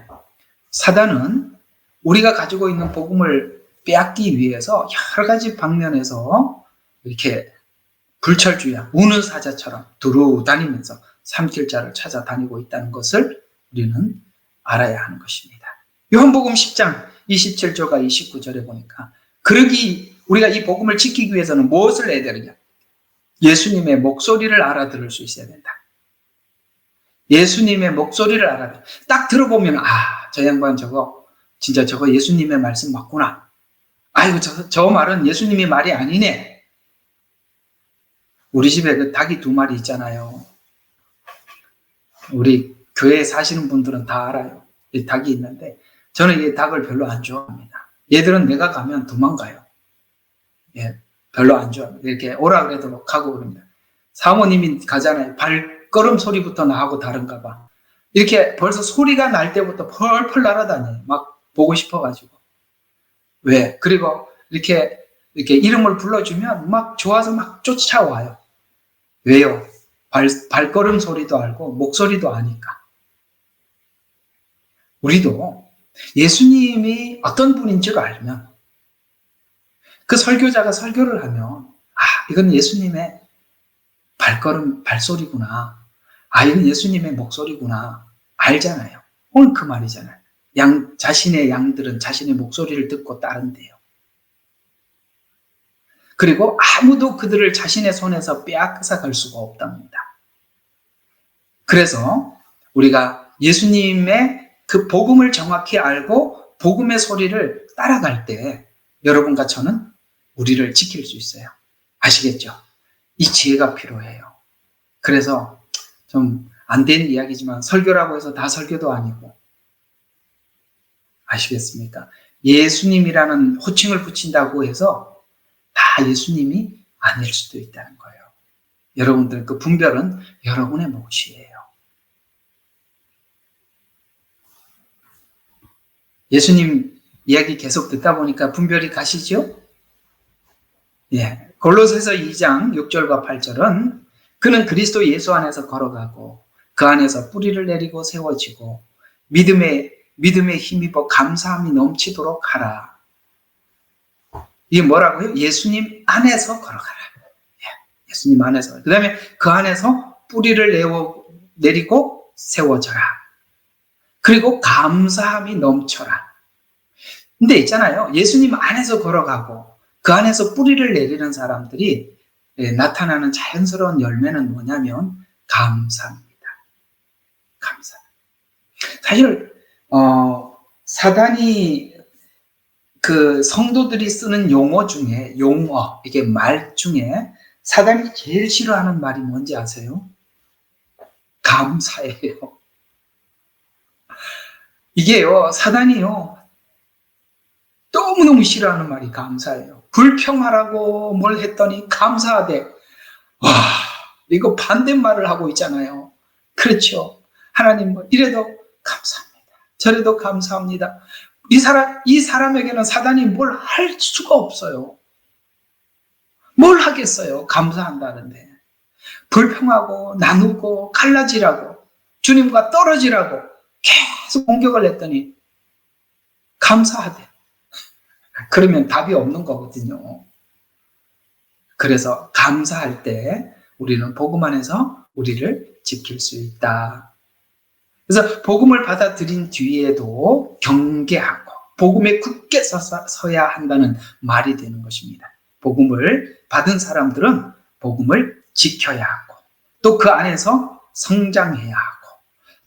A: 사단은 우리가 가지고 있는 복음을 빼앗기 위해서 여러 가지 방면에서 이렇게 불철주야, 우는 사자처럼 두루 다니면서 삼킬 자를 찾아다니고 있다는 것을 우리는 알아야 하는 것입니다. 요한복음 10장 27절과 29절에 보니까, 우리가 이 복음을 지키기 위해서는 무엇을 해야 되느냐? 예수님의 목소리를 알아들을 수 있어야 된다. 예수님의 목소리를 알아들어. 딱 들어보면, 저 양반 진짜 저거 예수님의 말씀 맞구나. 아이고, 저 말은 예수님의 말이 아니네. 우리 집에 그 닭이 2마리 있잖아요. 우리 교회에 사시는 분들은 다 알아요. 이 닭이 있는데, 저는 이 닭을 별로 안 좋아합니다. 얘들은 내가 가면 도망가요. 예, 별로 안 좋아합니다. 이렇게 오라 그래도 가고 그럽니다. 사모님이 가잖아요. 발걸음 소리부터 나하고 다른가 봐. 이렇게 벌써 소리가 날 때부터 펄펄 날아다녀요. 막 보고 싶어가지고. 왜? 그리고 이렇게 이름을 불러주면 막 좋아서 막 쫓아와요. 왜요? 발걸음 소리도 알고 목소리도 아니까. 우리도 예수님이 어떤 분인 줄 알면, 그 설교자가 설교를 하면, 이건 예수님의 발소리구나. 이건 예수님의 목소리구나. 알잖아요. 오늘 그 말이잖아요. 자신의 양들은 자신의 목소리를 듣고 따른대요. 그리고 아무도 그들을 자신의 손에서 빼앗아 갈 수가 없답니다. 그래서 우리가 예수님의 그 복음을 정확히 알고 복음의 소리를 따라갈 때 여러분과 저는 우리를 지킬 수 있어요. 아시겠죠? 이 지혜가 필요해요. 그래서 좀 안 되는 이야기지만 설교라고 해서 다 설교도 아니고, 아시겠습니까? 예수님이라는 호칭을 붙인다고 해서 다 예수님이 아닐 수도 있다는 거예요. 여러분들 그 분별은 여러분의 몫이에요. 예수님 이야기 계속 듣다 보니까 분별이 가시죠? 예. 골로새서 2장 6절과 8절은 그는 그리스도 예수 안에서 걸어가고 그 안에서 뿌리를 내리고 세워지고 믿음에 힘입어 감사함이 넘치도록 하라. 이게 뭐라고요? 예수님 안에서 걸어가라. 예. 예수님 안에서. 그 다음에 그 안에서 뿌리를 내리고 세워져라. 그리고 감사함이 넘쳐라. 근데 있잖아요. 예수님 안에서 걸어가고 그 안에서 뿌리를 내리는 사람들이 나타나는 자연스러운 열매는 뭐냐면 감사입니다. 감사. 사실 사단이 그 성도들이 쓰는 용어, 이게 말 중에 사단이 제일 싫어하는 말이 뭔지 아세요? 감사예요. 이게요, 사단이요, 너무너무 싫어하는 말이 감사예요. 불평하라고 뭘 했더니 감사하대. 와, 이거 반대말을 하고 있잖아요. 그렇죠. 하나님 이래도 감사합니다. 저래도 감사합니다. 이 사람에게는 사단이 뭘 할 수가 없어요. 뭘 하겠어요? 감사한다는데. 불평하고 나누고 갈라지라고 주님과 떨어지라고 계속 공격을 했더니 감사하대. 그러면 답이 없는 거거든요. 그래서 감사할 때 우리는 복음 안에서 우리를 지킬 수 있다. 그래서 복음을 받아들인 뒤에도 경계하고 복음에 굳게 서야 한다는 말이 되는 것입니다. 복음을 받은 사람들은 복음을 지켜야 하고 또 그 안에서 성장해야 하고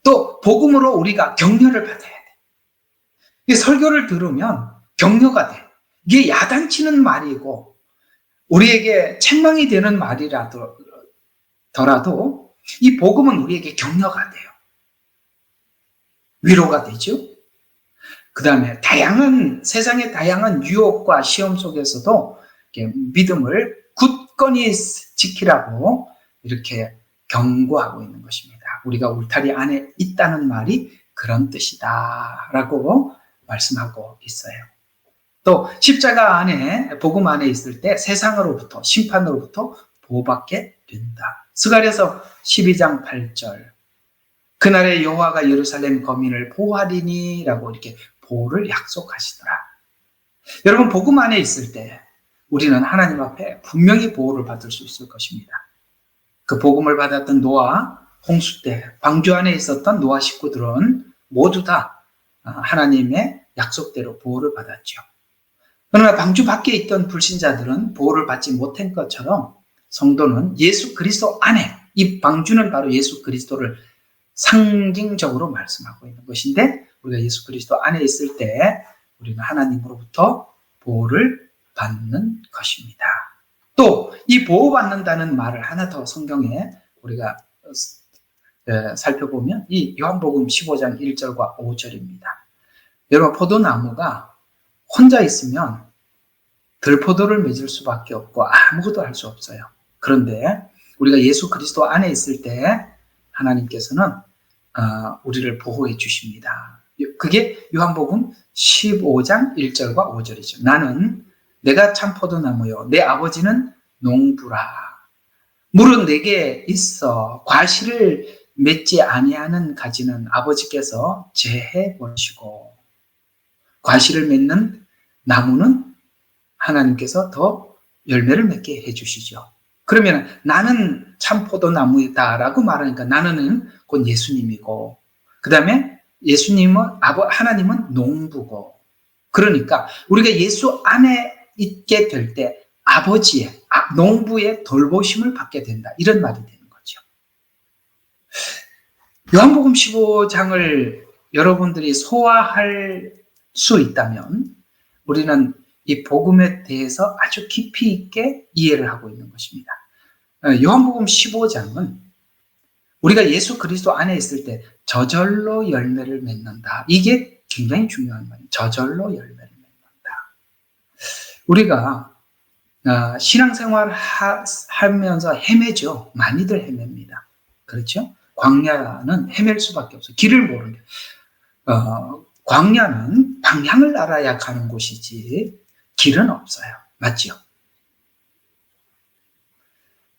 A: 또 복음으로 우리가 격려를 받아야 돼. 이 설교를 들으면 격려가 돼. 이게 야단치는 말이고 우리에게 책망이 되는 말이라도 더라도 이 복음은 우리에게 격려가 돼요. 위로가 되죠. 그 다음에 세상의 다양한 유혹과 시험 속에서도 믿음을 굳건히 지키라고 이렇게 경고하고 있는 것입니다. 우리가 울타리 안에 있다는 말이 그런 뜻이다 라고 말씀하고 있어요. 또 십자가 안에 복음 안에 있을 때 세상으로부터 심판으로부터 보호받게 된다. 스가랴서 12장 8절 그날에 여호와가 예루살렘 거민을 보호하리니 라고 이렇게 보호를 약속하시더라. 여러분 복음 안에 있을 때 우리는 하나님 앞에 분명히 보호를 받을 수 있을 것입니다. 그 복음을 받았던 노아 홍수 때 방주 안에 있었던 노아 식구들은 모두 다 하나님의 약속대로 보호를 받았죠. 그러나 방주 밖에 있던 불신자들은 보호를 받지 못한 것처럼 성도는 예수 그리스도 안에 이 방주는 바로 예수 그리스도를 상징적으로 말씀하고 있는 것인데 우리가 예수 그리스도 안에 있을 때 우리는 하나님으로부터 보호를 받는 것입니다. 또 이 보호받는다는 말을 하나 더 성경에 우리가 살펴보면 이 요한복음 15장 1절과 5절입니다. 여러분 포도나무가 혼자 있으면 들포도를 맺을 수밖에 없고 아무것도 할 수 없어요. 그런데 우리가 예수 그리스도 안에 있을 때 하나님께서는 우리를 보호해 주십니다. 그게 요한복음 15장 1절과 5절이죠. 나는 내가 참 포도나무요 내 아버지는 농부라. 물은 내게 있어 과실을 맺지 아니하는 가지는 아버지께서 제해 보시고 과실을 맺는 나무는 하나님께서 더 열매를 맺게 해주시죠. 그러면 나는 참 포도나무이다라고 말하니까 나는 곧 예수님이고 그 다음에 하나님은 농부고 그러니까 우리가 예수 안에 있게 될 때 아버지의 농부의 돌보심을 받게 된다 이런 말이 되는 거죠. 요한복음 15장을 여러분들이 소화할 수 있다면 우리는 이 복음에 대해서 아주 깊이 있게 이해를 하고 있는 것입니다. 요한복음 15장은 우리가 예수 그리스도 안에 있을 때 저절로 열매를 맺는다. 이게 굉장히 중요한 말이에요. 저절로 열매를 맺는다. 우리가 신앙생활 하면서 헤매죠. 많이들 헤맵니다. 그렇죠? 광야는 헤맬 수밖에 없어요. 길을 모르는 광야는 방향을 알아야 가는 곳이지 길은 없어요. 맞죠?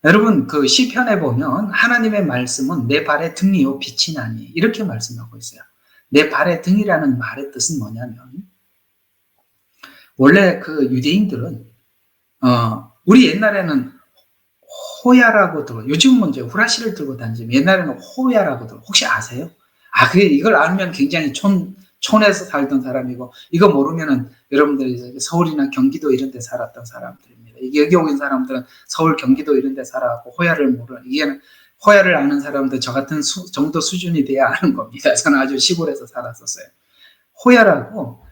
A: 여러분 그 시편에 보면 하나님의 말씀은 내 발의 등이요 빛이 나니 이렇게 말씀하고 있어요. 내 발의 등이라는 말의 뜻은 뭐냐면 원래 그 유대인들은 우리 옛날에는 호야라고 들어 요즘은 이제 후라시를 들고 다니지만 옛날에는 호야라고 들어 혹시 아세요? 그래 이걸 알면 굉장히 촌에서 살던 사람이고 이거 모르면은 여러분들이 서울이나 경기도 이런 데 살았던 사람들입니다. 여기 오는 사람들은 서울, 경기도 이런 데 살아갖고 호야를 모르는 이게 호야를 아는 사람들 저 같은 정도 수준이 돼야 아는 겁니다. 저는 아주 시골에서 살았었어요. 호야라고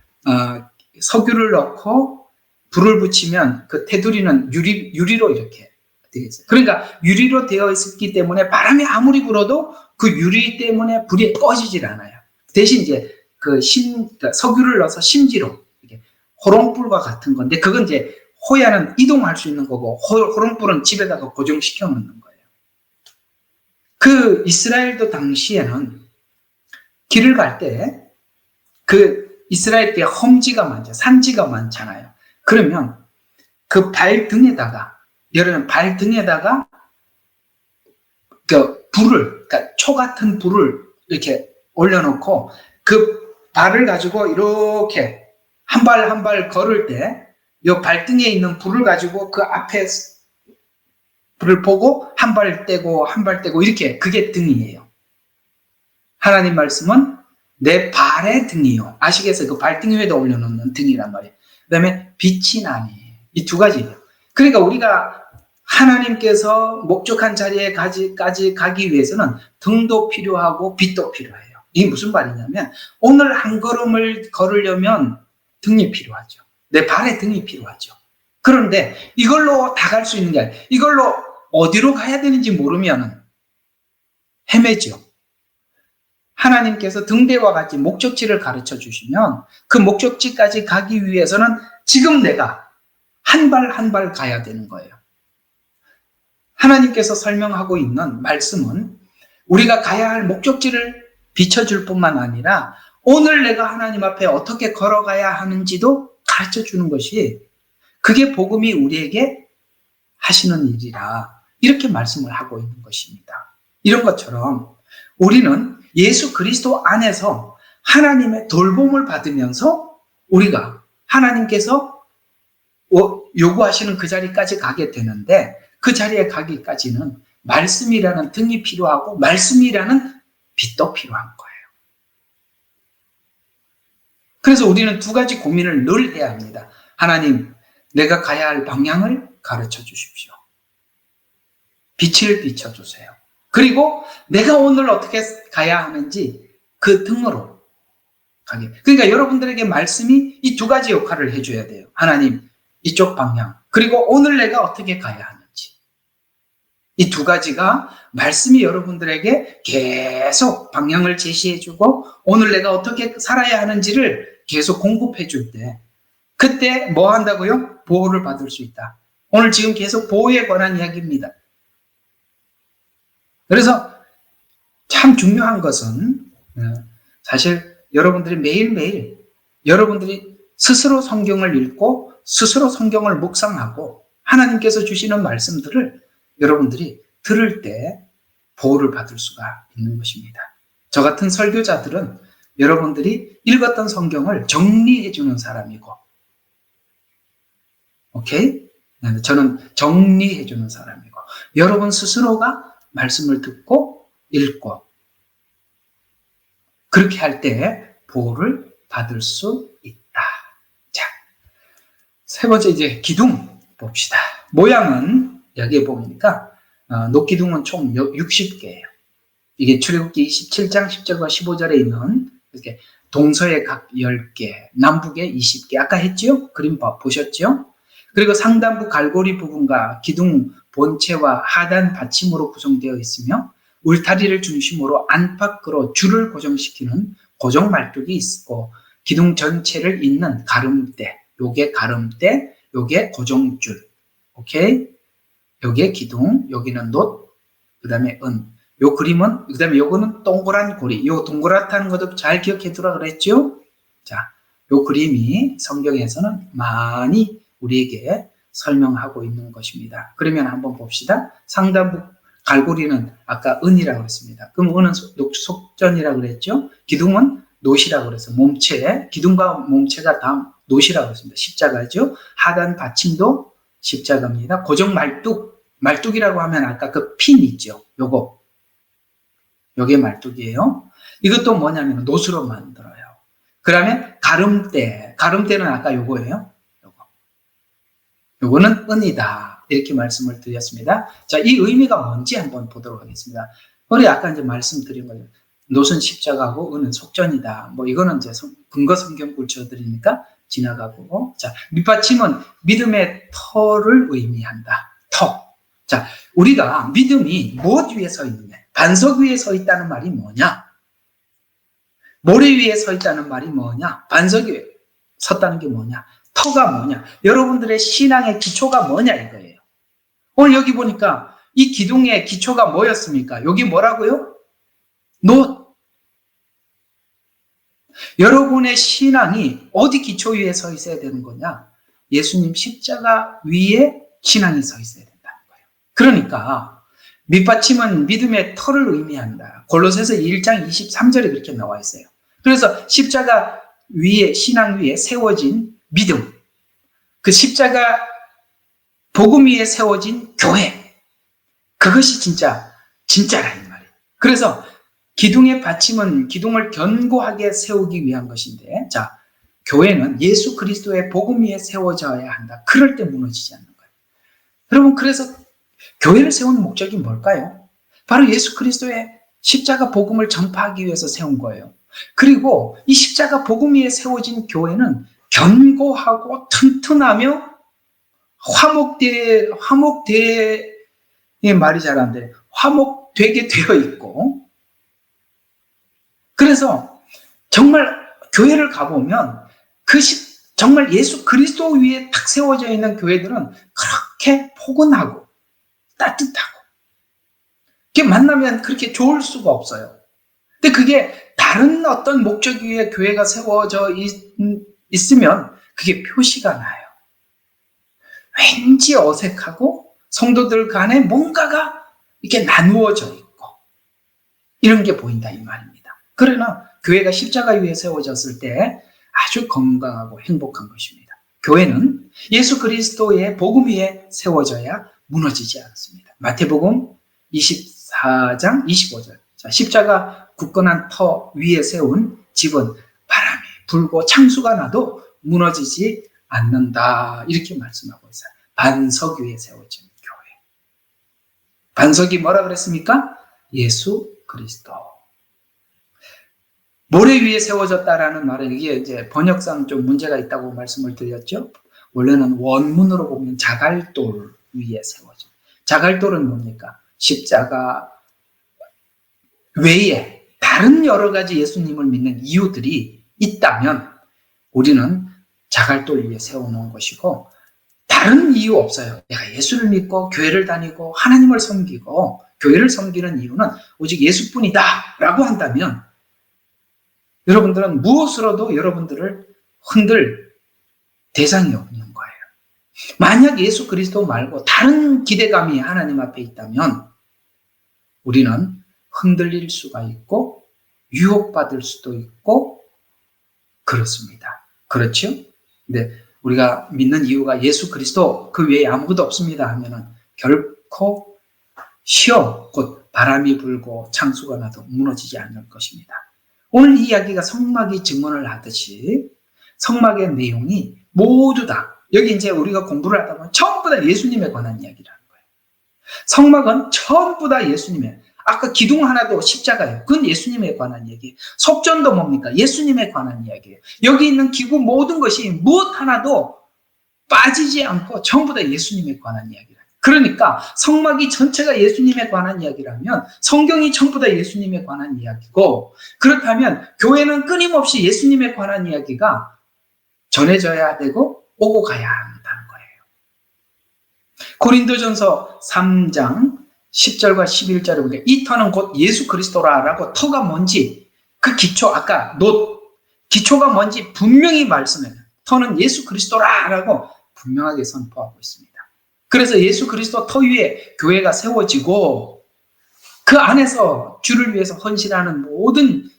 A: 석유를 넣고 불을 붙이면 그 테두리는 유리로 이렇게 되어 있어요. 그러니까 유리로 되어 있기 때문에 바람이 아무리 불어도 그 유리 때문에 불이 꺼지질 않아요. 대신 이제 그러니까 석유를 넣어서 심지로 이렇게 호롱불과 같은 건데 그건 이제 호야는 이동할 수 있는 거고 호롱불은 집에다가 고정시켜 놓는 거예요. 그 이스라엘도 당시에는 길을 갈 때 그 이스라엘 때 험지가 많죠. 산지가 많잖아요. 그러면 그 발등에다가 여러분 발등에다가 그 불을 그러니까 초 같은 불을 이렇게 올려놓고 그 발을 가지고 이렇게 한 발 한 발 걸을 때 이 발등에 있는 불을 가지고 그 앞에 불을 보고 한 발 떼고 한 발 떼고 이렇게 그게 등이에요. 하나님 말씀은 내 발의 등이요. 아시겠어요? 그 발등 위에다 올려놓는 등이란 말이에요. 그 다음에 빛이 나니. 이 두 가지예요. 그러니까 우리가 하나님께서 목적한 자리에까지 가기 위해서는 등도 필요하고 빛도 필요해요. 이게 무슨 말이냐면 오늘 한 걸음을 걸으려면 등이 필요하죠. 내 발에 등이 필요하죠. 그런데 이걸로 다 갈 수 있는 게 아니에요. 이걸로 어디로 가야 되는지 모르면 헤매죠. 하나님께서 등대와 같이 목적지를 가르쳐 주시면 그 목적지까지 가기 위해서는 지금 내가 한 발 한 발 가야 되는 거예요. 하나님께서 설명하고 있는 말씀은 우리가 가야 할 목적지를 비춰줄 뿐만 아니라 오늘 내가 하나님 앞에 어떻게 걸어가야 하는지도 가르쳐 주는 것이 그게 복음이 우리에게 하시는 일이라 이렇게 말씀을 하고 있는 것입니다. 이런 것처럼 우리는 예수 그리스도 안에서 하나님의 돌봄을 받으면서 우리가 하나님께서 요구하시는 그 자리까지 가게 되는데 그 자리에 가기까지는 말씀이라는 등이 필요하고 말씀이라는 빛도 필요한 거예요. 그래서 우리는 두 가지 고민을 늘 해야 합니다. 하나님, 내가 가야 할 방향을 가르쳐 주십시오. 빛을 비춰주세요. 그리고 내가 오늘 어떻게 가야 하는지 그 등으로 가게. 그러니까 여러분들에게 말씀이 이 두 가지 역할을 해줘야 돼요. 하나님, 이쪽 방향. 그리고 오늘 내가 어떻게 가야 하는지. 이 두 가지가 말씀이 여러분들에게 계속 방향을 제시해주고 오늘 내가 어떻게 살아야 하는지를 계속 공급해줄 때 그때 뭐 한다고요? 보호를 받을 수 있다. 오늘 지금 계속 보호에 관한 이야기입니다. 그래서 참 중요한 것은 사실 여러분들이 매일매일 여러분들이 스스로 성경을 읽고 스스로 성경을 묵상하고 하나님께서 주시는 말씀들을 여러분들이 들을 때 보호를 받을 수가 있는 것입니다. 저 같은 설교자들은 여러분들이 읽었던 성경을 정리해 주는 사람이고, 오케이? 저는 정리해 주는 사람이고, 여러분 스스로가 말씀을 듣고 읽고 그렇게 할 때 보호를 받을 수 있다. 자, 세 번째 이제 기둥 봅시다. 모양은 여기에 보니까 녹기둥은 총 60개예요. 이게 출애굽기 27장 10절과 15절에 있는 이렇게 동서에 각 10개, 남북에 20개. 아까 했죠? 그림 보셨죠? 그리고 상단부 갈고리 부분과 기둥 본체와 하단 받침으로 구성되어 있으며 울타리를 중심으로 안팎으로 줄을 고정시키는 고정 말뚝이 있고 기둥 전체를 잇는 가름대, 요게 가름대, 요게 고정줄. 오케이? 요게 기둥, 여기는 놋, 그 다음에 은. 요 그림은, 그 다음에 요거는 동그란 고리. 요 동그랗다는 것도 잘 기억해 두라 그랬죠? 자, 요 그림이 성경에서는 많이 우리에게 설명하고 있는 것입니다. 그러면 한번 봅시다. 상단부 갈고리는 아까 은이라고 그랬습니다. 그럼 은은 속전이라고 그랬죠? 기둥은 놋이라고 그래서 몸체, 기둥과 몸체가 다 놋이라고 그랬습니다. 십자가죠? 하단 받침도 십자가입니다. 고정 말뚝이라고 하면 아까 그 핀 있죠? 요게 말뚝이에요. 이것도 뭐냐면 놋으로 만들어요. 그러면 가름대는 아까 요거예요. 요거는 은이다. 이렇게 말씀을 드렸습니다. 자, 이 의미가 뭔지 한번 보도록 하겠습니다. 우리 아까 이제 말씀드린 거죠. 놋은 십자가고 은은 속전이다. 뭐 이거는 이제 근거 성경 꿀쳐드리니까 지나가고. 자, 밑받침은 믿음의 터를 의미한다. 터. 자, 우리가 믿음이 무엇 위에 서 있느냐? 반석 위에 서 있다는 말이 뭐냐? 모래 위에 서 있다는 말이 뭐냐? 반석 위에 섰다는 게 뭐냐? 터가 뭐냐? 여러분들의 신앙의 기초가 뭐냐 이거예요. 오늘 여기 보니까 이 기둥의 기초가 뭐였습니까? 여기 뭐라고요? 놋. 여러분의 신앙이 어디 기초 위에 서 있어야 되는 거냐? 예수님 십자가 위에 신앙이 서 있어야 된다는 거예요. 그러니까 밑받침은 믿음의 터를 의미한다. 골로새서 1장 23절에 그렇게 나와 있어요. 그래서 십자가 위에, 신앙 위에 세워진 믿음, 그 십자가 복음 위에 세워진 교회, 그것이 진짜라 이 말이에요. 그래서 기둥의 받침은 기둥을 견고하게 세우기 위한 것인데, 자, 교회는 예수 그리스도의 복음 위에 세워져야 한다. 그럴 때 무너지지 않는 거예요. 여러분, 그래서 교회를 세우는 목적이 뭘까요? 바로 예수 그리스도의 십자가 복음을 전파하기 위해서 세운 거예요. 그리고 이 십자가 복음 위에 세워진 교회는 견고하고 튼튼하며 말이 잘 안 돼. 화목되게 되어 있고, 그래서 정말 교회를 가보면 정말 예수 그리스도 위에 탁 세워져 있는 교회들은 그렇게 포근하고 따뜻하고, 이렇게 만나면 그렇게 좋을 수가 없어요. 근데 그게 다른 어떤 목적 위에 교회가 세워져 있으면 그게 표시가 나요. 왠지 어색하고 성도들 간에 뭔가가 이렇게 나누어져 있고 이런 게 보인다 이 말입니다. 그러나 교회가 십자가 위에 세워졌을 때 아주 건강하고 행복한 것입니다. 교회는 예수 그리스도의 복음 위에 세워져야 무너지지 않습니다. 마태복음 24장 25절. 자, 십자가 굳건한 터 위에 세운 집은 바람이 불고 창수가 나도 무너지지 않는다. 이렇게 말씀하고 있어요. 반석 위에 세워진 교회. 반석이 뭐라 그랬습니까? 예수 그리스도. 모래 위에 세워졌다라는 말은 이게 이제 번역상 좀 문제가 있다고 말씀을 드렸죠. 원래는 원문으로 보면 자갈돌 위에 세워져. 자갈돌은 뭡니까? 십자가 외에 다른 여러 가지 예수님을 믿는 이유들이 있다면 우리는 자갈돌 위에 세워놓은 것이고, 다른 이유 없어요. 내가 예수를 믿고 교회를 다니고 하나님을 섬기고 교회를 섬기는 이유는 오직 예수뿐이다 라고 한다면 여러분들은 무엇으로도 여러분들을 흔들 대상이 없는 거예요. 만약 예수 그리스도 말고 다른 기대감이 하나님 앞에 있다면 우리는 흔들릴 수가 있고 유혹받을 수도 있고 그렇습니다. 그렇죠? 근데 우리가 믿는 이유가 예수 그리스도 그 외에 아무것도 없습니다 하면은 결코 시험, 곧 바람이 불고 창수가 나도 무너지지 않을 것입니다. 오늘 이 이야기가 성막이 증언을 하듯이 성막의 내용이 모두 다 여기 이제 우리가 공부를 하다 보면 전부 다 예수님에 관한 이야기라는 거예요. 성막은 전부 다 예수님의, 아까 기둥 하나도 십자가예요. 그건 예수님에 관한 얘기예요. 속전도 뭡니까? 예수님에 관한 이야기예요. 여기 있는 기구 모든 것이 무엇 하나도 빠지지 않고 전부 다 예수님에 관한 이야기예요. 그러니까 성막이 전체가 예수님에 관한 이야기라면 성경이 전부 다 예수님에 관한 이야기고, 그렇다면 교회는 끊임없이 예수님에 관한 이야기가 전해져야 되고 오고 가야 한다는 거예요. 고린도전서 3장 10절과 11절에 보니까 이 터는 곧 예수 그리스도라라고, 터가 뭔지 그 기초, 아까 기초가 뭔지 분명히 말씀해요. 터는 예수 그리스도라라고 분명하게 선포하고 있습니다. 그래서 예수 그리스도 터 위에 교회가 세워지고 그 안에서 주를 위해서 헌신하는 모든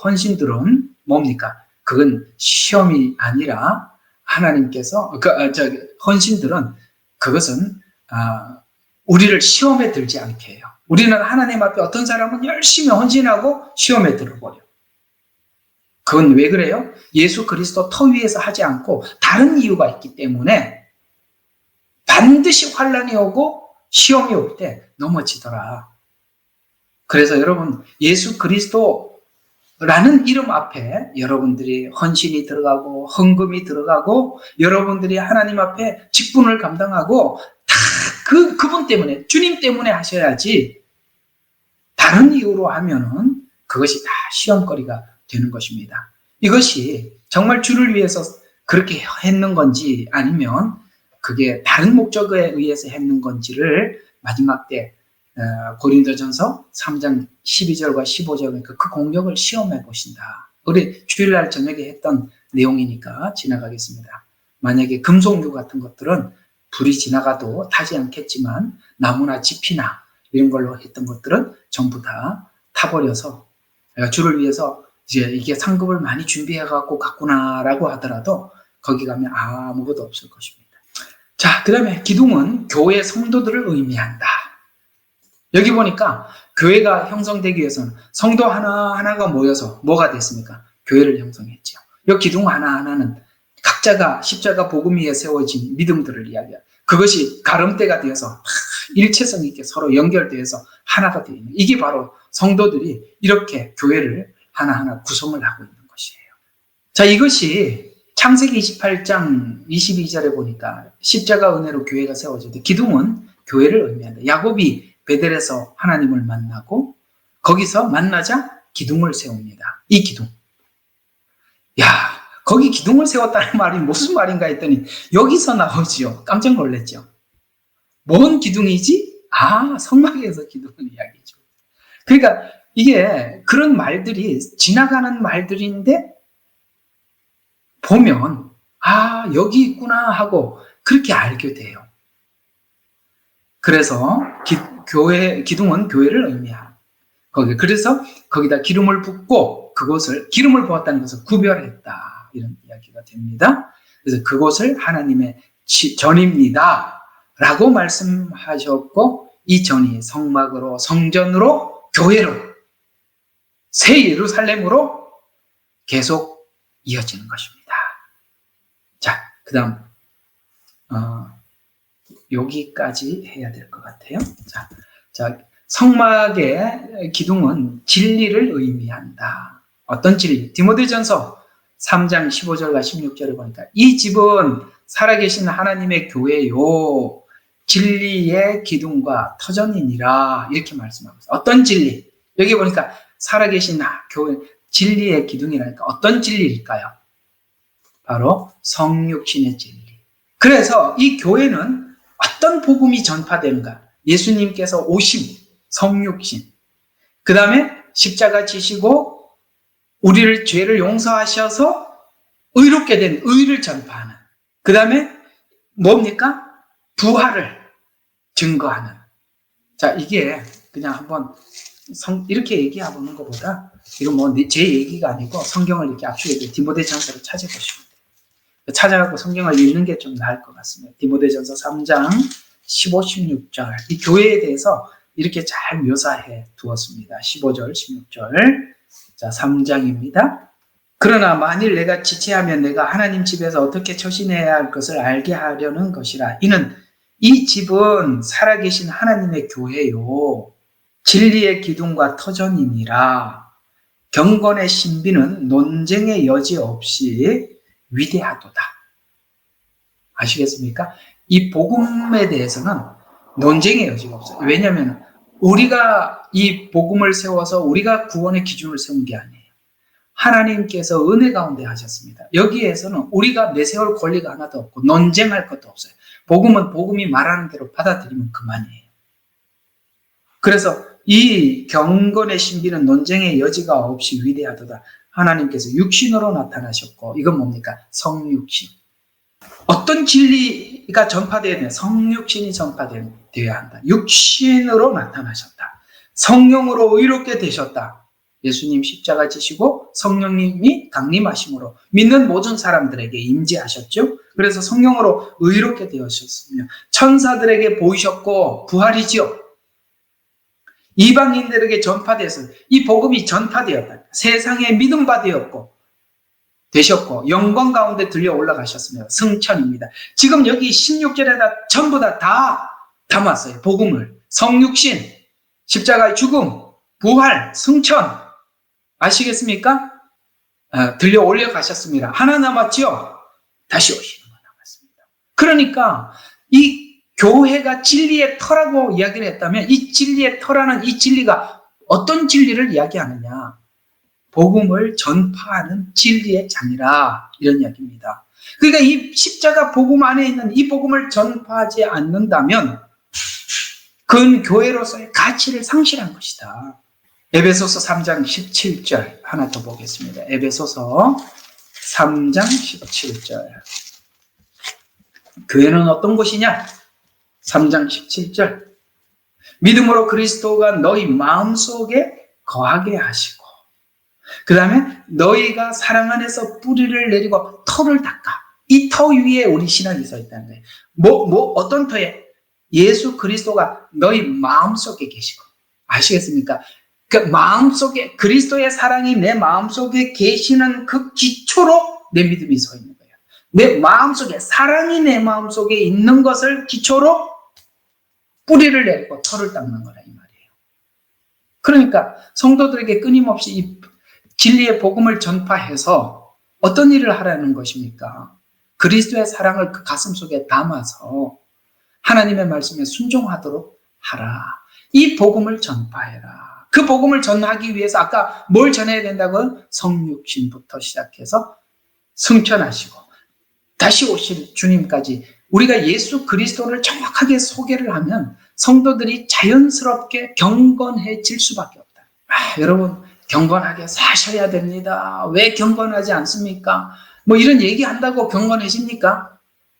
A: 헌신들은 뭡니까? 그건 시험이 아니라 하나님께서 헌신들은 그것은 우리를 시험에 들지 않게 해요. 우리는 하나님 앞에 어떤 사람은 열심히 헌신하고 시험에 들어버려. 그건 왜 그래요? 예수 그리스도 터 위에서 하지 않고 다른 이유가 있기 때문에 반드시 환난이 오고 시험이 올 때 넘어지더라. 그래서 여러분, 예수 그리스도라는 이름 앞에 여러분들이 헌신이 들어가고 헌금이 들어가고 여러분들이 하나님 앞에 직분을 감당하고 다 그분 때문에, 주님 때문에 하셔야지 다른 이유로 하면은 그것이 다 시험거리가 되는 것입니다. 이것이 정말 주를 위해서 그렇게 했는 건지 아니면 그게 다른 목적에 의해서 했는 건지를 마지막 때 고린도전서 3장 12절과 15절 그 공격을 시험해 보신다. 우리 주일날 저녁에 했던 내용이니까 지나가겠습니다. 만약에 금속류 같은 것들은 불이 지나가도 타지 않겠지만 나무나 지피나 이런 걸로 했던 것들은 전부 다 타버려서 주를 위해서 이제 이게 상급을 많이 준비해 갖고 갔구나라고 하더라도 거기 가면 아무것도 없을 것입니다. 자, 그 다음에 기둥은 교회 성도들을 의미한다. 여기 보니까 교회가 형성되기 위해서는 성도 하나하나가 모여서 뭐가 됐습니까? 교회를 형성했죠. 이 기둥 하나하나는 각자가 십자가 복음 위에 세워진 믿음들을 이야기해요. 그것이 가름대가 되어서 일체성 있게 서로 연결되어서 하나가 되어 있는, 이게 바로 성도들이 이렇게 교회를 하나하나 구성을 하고 있는 것이에요. 자, 이것이 창세기 28장 22절에 보니까 십자가 은혜로 교회가 세워졌는데, 기둥은 교회를 의미한다. 야곱이 베델에서 하나님을 만나고 거기서 만나자 기둥을 세웁니다. 이 기둥. 야, 거기 기둥을 세웠다는 말이 무슨 말인가 했더니 여기서 나오지요. 깜짝 놀랐죠. 뭔 기둥이지? 아, 성막에서 기둥을 이야기죠. 그러니까 이게 그런 말들이 지나가는 말들인데 보면 아, 여기 있구나 하고 그렇게 알게 돼요. 그래서 기둥은 교회를 의미합니다. 그래서 거기다 기름을 붓고 그것을, 기름을 부었다는 것을 구별했다, 이런 이야기가 됩니다. 그래서 그것을 하나님의 전입니다 라고 말씀하셨고, 이 전이 성막으로, 성전으로, 교회로, 새 예루살렘으로 계속 이어지는 것입니다. 자, 그 다음 여기까지 해야 될 것 같아요. 자, 성막의 기둥은 진리를 의미한다. 어떤 진리? 디모데전서 3장 15절과 16절에 보니까 이 집은 살아계신 하나님의 교회요, 진리의 기둥과 터전이니라, 이렇게 말씀하고 있어요. 어떤 진리? 여기 보니까 살아계신 교회, 진리의 기둥이라니까 어떤 진리일까요? 바로 성육신의 진리. 그래서 이 교회는 어떤 복음이 전파되는가? 예수님께서 오심, 성육신, 그 다음에 십자가 지시고 우리를 죄를 용서하셔서 의롭게 된 의를 전파하는, 그 다음에 뭡니까? 부활을 증거하는. 자, 이게 그냥 한번 이렇게 얘기해보는 것보다, 이건 뭐 제 얘기가 아니고 성경을 이렇게 압축해서 디모데전서를 찾아보시면 돼요. 찾아가고 성경을 읽는 게 좀 나을 것 같습니다. 디모데전서 3장 15, 16절. 이 교회에 대해서 이렇게 잘 묘사해 두었습니다. 15절, 16절. 자, 3장입니다. 그러나 만일 내가 지체하면 내가 하나님 집에서 어떻게 처신해야 할 것을 알게 하려는 것이라. 이는 이 집은 살아계신 하나님의 교회요, 진리의 기둥과 터전이니라. 경건의 신비는 논쟁의 여지 없이 위대하도다. 아시겠습니까? 이 복음에 대해서는 논쟁의 여지가 없어요. 왜냐하면 우리가 이 복음을 세워서 우리가 구원의 기준을 세운 게 아니에요. 하나님께서 은혜 가운데 하셨습니다. 여기에서는 우리가 내세울 권리가 하나도 없고 논쟁할 것도 없어요. 복음은 복음이 말하는 대로 받아들이면 그만이에요. 그래서 이 경건의 신비는 논쟁의 여지가 없이 위대하도다. 하나님께서 육신으로 나타나셨고, 이건 뭡니까? 성육신. 어떤 진리가 전파되어야 되냐? 성육신이 전파되어야 한다. 육신으로 나타나셨다. 성령으로 의롭게 되셨다. 예수님 십자가 지시고 성령님이 강림하심으로 믿는 모든 사람들에게 임재하셨죠. 그래서 성령으로 의롭게 되셨으며 천사들에게 보이셨고 부활이지요. 이방인들에게 전파되어서 이 복음이 전파되었다. 세상에 믿음바 되셨고 영광 가운데 들려 올라가셨으며 승천입니다. 지금 여기 16절에다 전부 다 담았어요. 복음을. 성육신, 십자가의 죽음, 부활, 승천. 아시겠습니까? 들려 올려가셨습니다. 하나 남았죠? 다시 오시는 거 남았습니다. 그러니까 이 교회가 진리의 터라고 이야기를 했다면 이 진리의 터라는 이 진리가 어떤 진리를 이야기하느냐? 복음을 전파하는 진리의 장이라, 이런 이야기입니다. 그러니까 이 십자가 복음 안에 있는 이 복음을 전파하지 않는다면 그건 교회로서의 가치를 상실한 것이다. 에베소서 3장 17절 하나 더 보겠습니다. 에베소서 3장 17절. 교회는 어떤 곳이냐? 3장 17절. 믿음으로 그리스도가 너희 마음속에 거하게 하시고, 그 다음에 너희가 사랑 안에서 뿌리를 내리고 터를 닦아. 이 터 위에 우리 신앙이 서 있다는 거예요. 어떤 터에? 예수 그리스도가 너희 마음속에 계시고, 아시겠습니까? 그 마음속에 그리스도의 사랑이 내 마음속에 계시는 그 기초로 내 믿음이 서 있는 거예요. 내 마음속에 사랑이 내 마음속에 있는 것을 기초로 뿌리를 내고 털을 닦는 거라 이 말이에요. 그러니까 성도들에게 끊임없이 이 진리의 복음을 전파해서 어떤 일을 하라는 것입니까? 그리스도의 사랑을 그 가슴속에 담아서 하나님의 말씀에 순종하도록 하라. 이 복음을 전파해라. 그 복음을 전하기 위해서 아까 뭘 전해야 된다고요? 성육신부터 시작해서 승천하시고 다시 오실 주님까지 우리가 예수 그리스도를 정확하게 소개를 하면 성도들이 자연스럽게 경건해질 수밖에 없다. 여러분 경건하게 사셔야 됩니다. 왜 경건하지 않습니까? 뭐 이런 얘기 한다고 경건해집니까?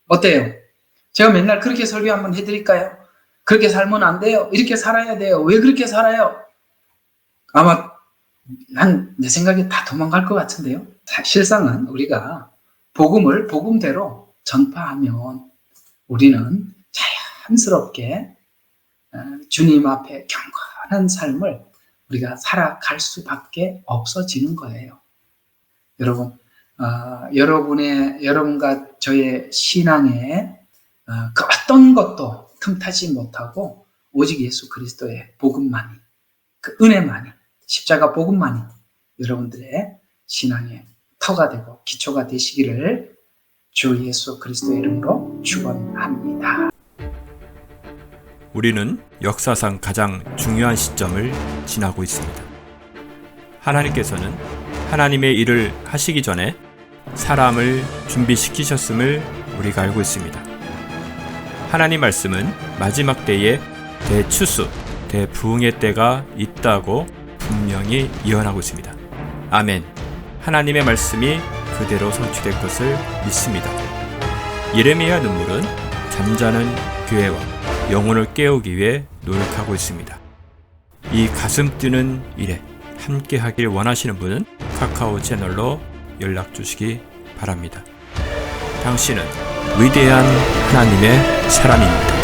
A: 어때요? 제가 맨날 그렇게 설교 한번 해드릴까요? 그렇게 살면 안 돼요. 이렇게 살아야 돼요. 왜 그렇게 살아요? 아마 내 생각에 다 도망갈 것 같은데요. 실상은 우리가 복음을 복음대로 전파하면 우리는 자연스럽게 주님 앞에 경건한 삶을 우리가 살아갈 수밖에 없어지는 거예요. 여러분, 여러분과 저의 신앙에 그 어떤 것도 틈타지 못하고 오직 예수 그리스도의 복음만이, 그 은혜만이, 십자가 복음만이 여러분들의 신앙의 터가 되고 기초가 되시기를 주 예수 그리스도의 이름으로 축원합니다.
C: 우리는 역사상 가장 중요한 시점을 지나고 있습니다. 하나님께서는 하나님의 일을 하시기 전에 사람을 준비시키셨음을 우리가 알고 있습니다. 하나님 말씀은 마지막 때에 대추수, 대부흥의 때가 있다고 분명히 예언하고 있습니다. 아멘. 하나님의 말씀이 그대로 성취될 것을 믿습니다. 예레미야 눈물은 잠자는 교회와 영혼을 깨우기 위해 노력하고 있습니다. 이 가슴 뛰는 일에 함께 하길 원하시는 분은 카카오 채널로 연락 주시기 바랍니다. 당신은 위대한 하나님의 사람입니다.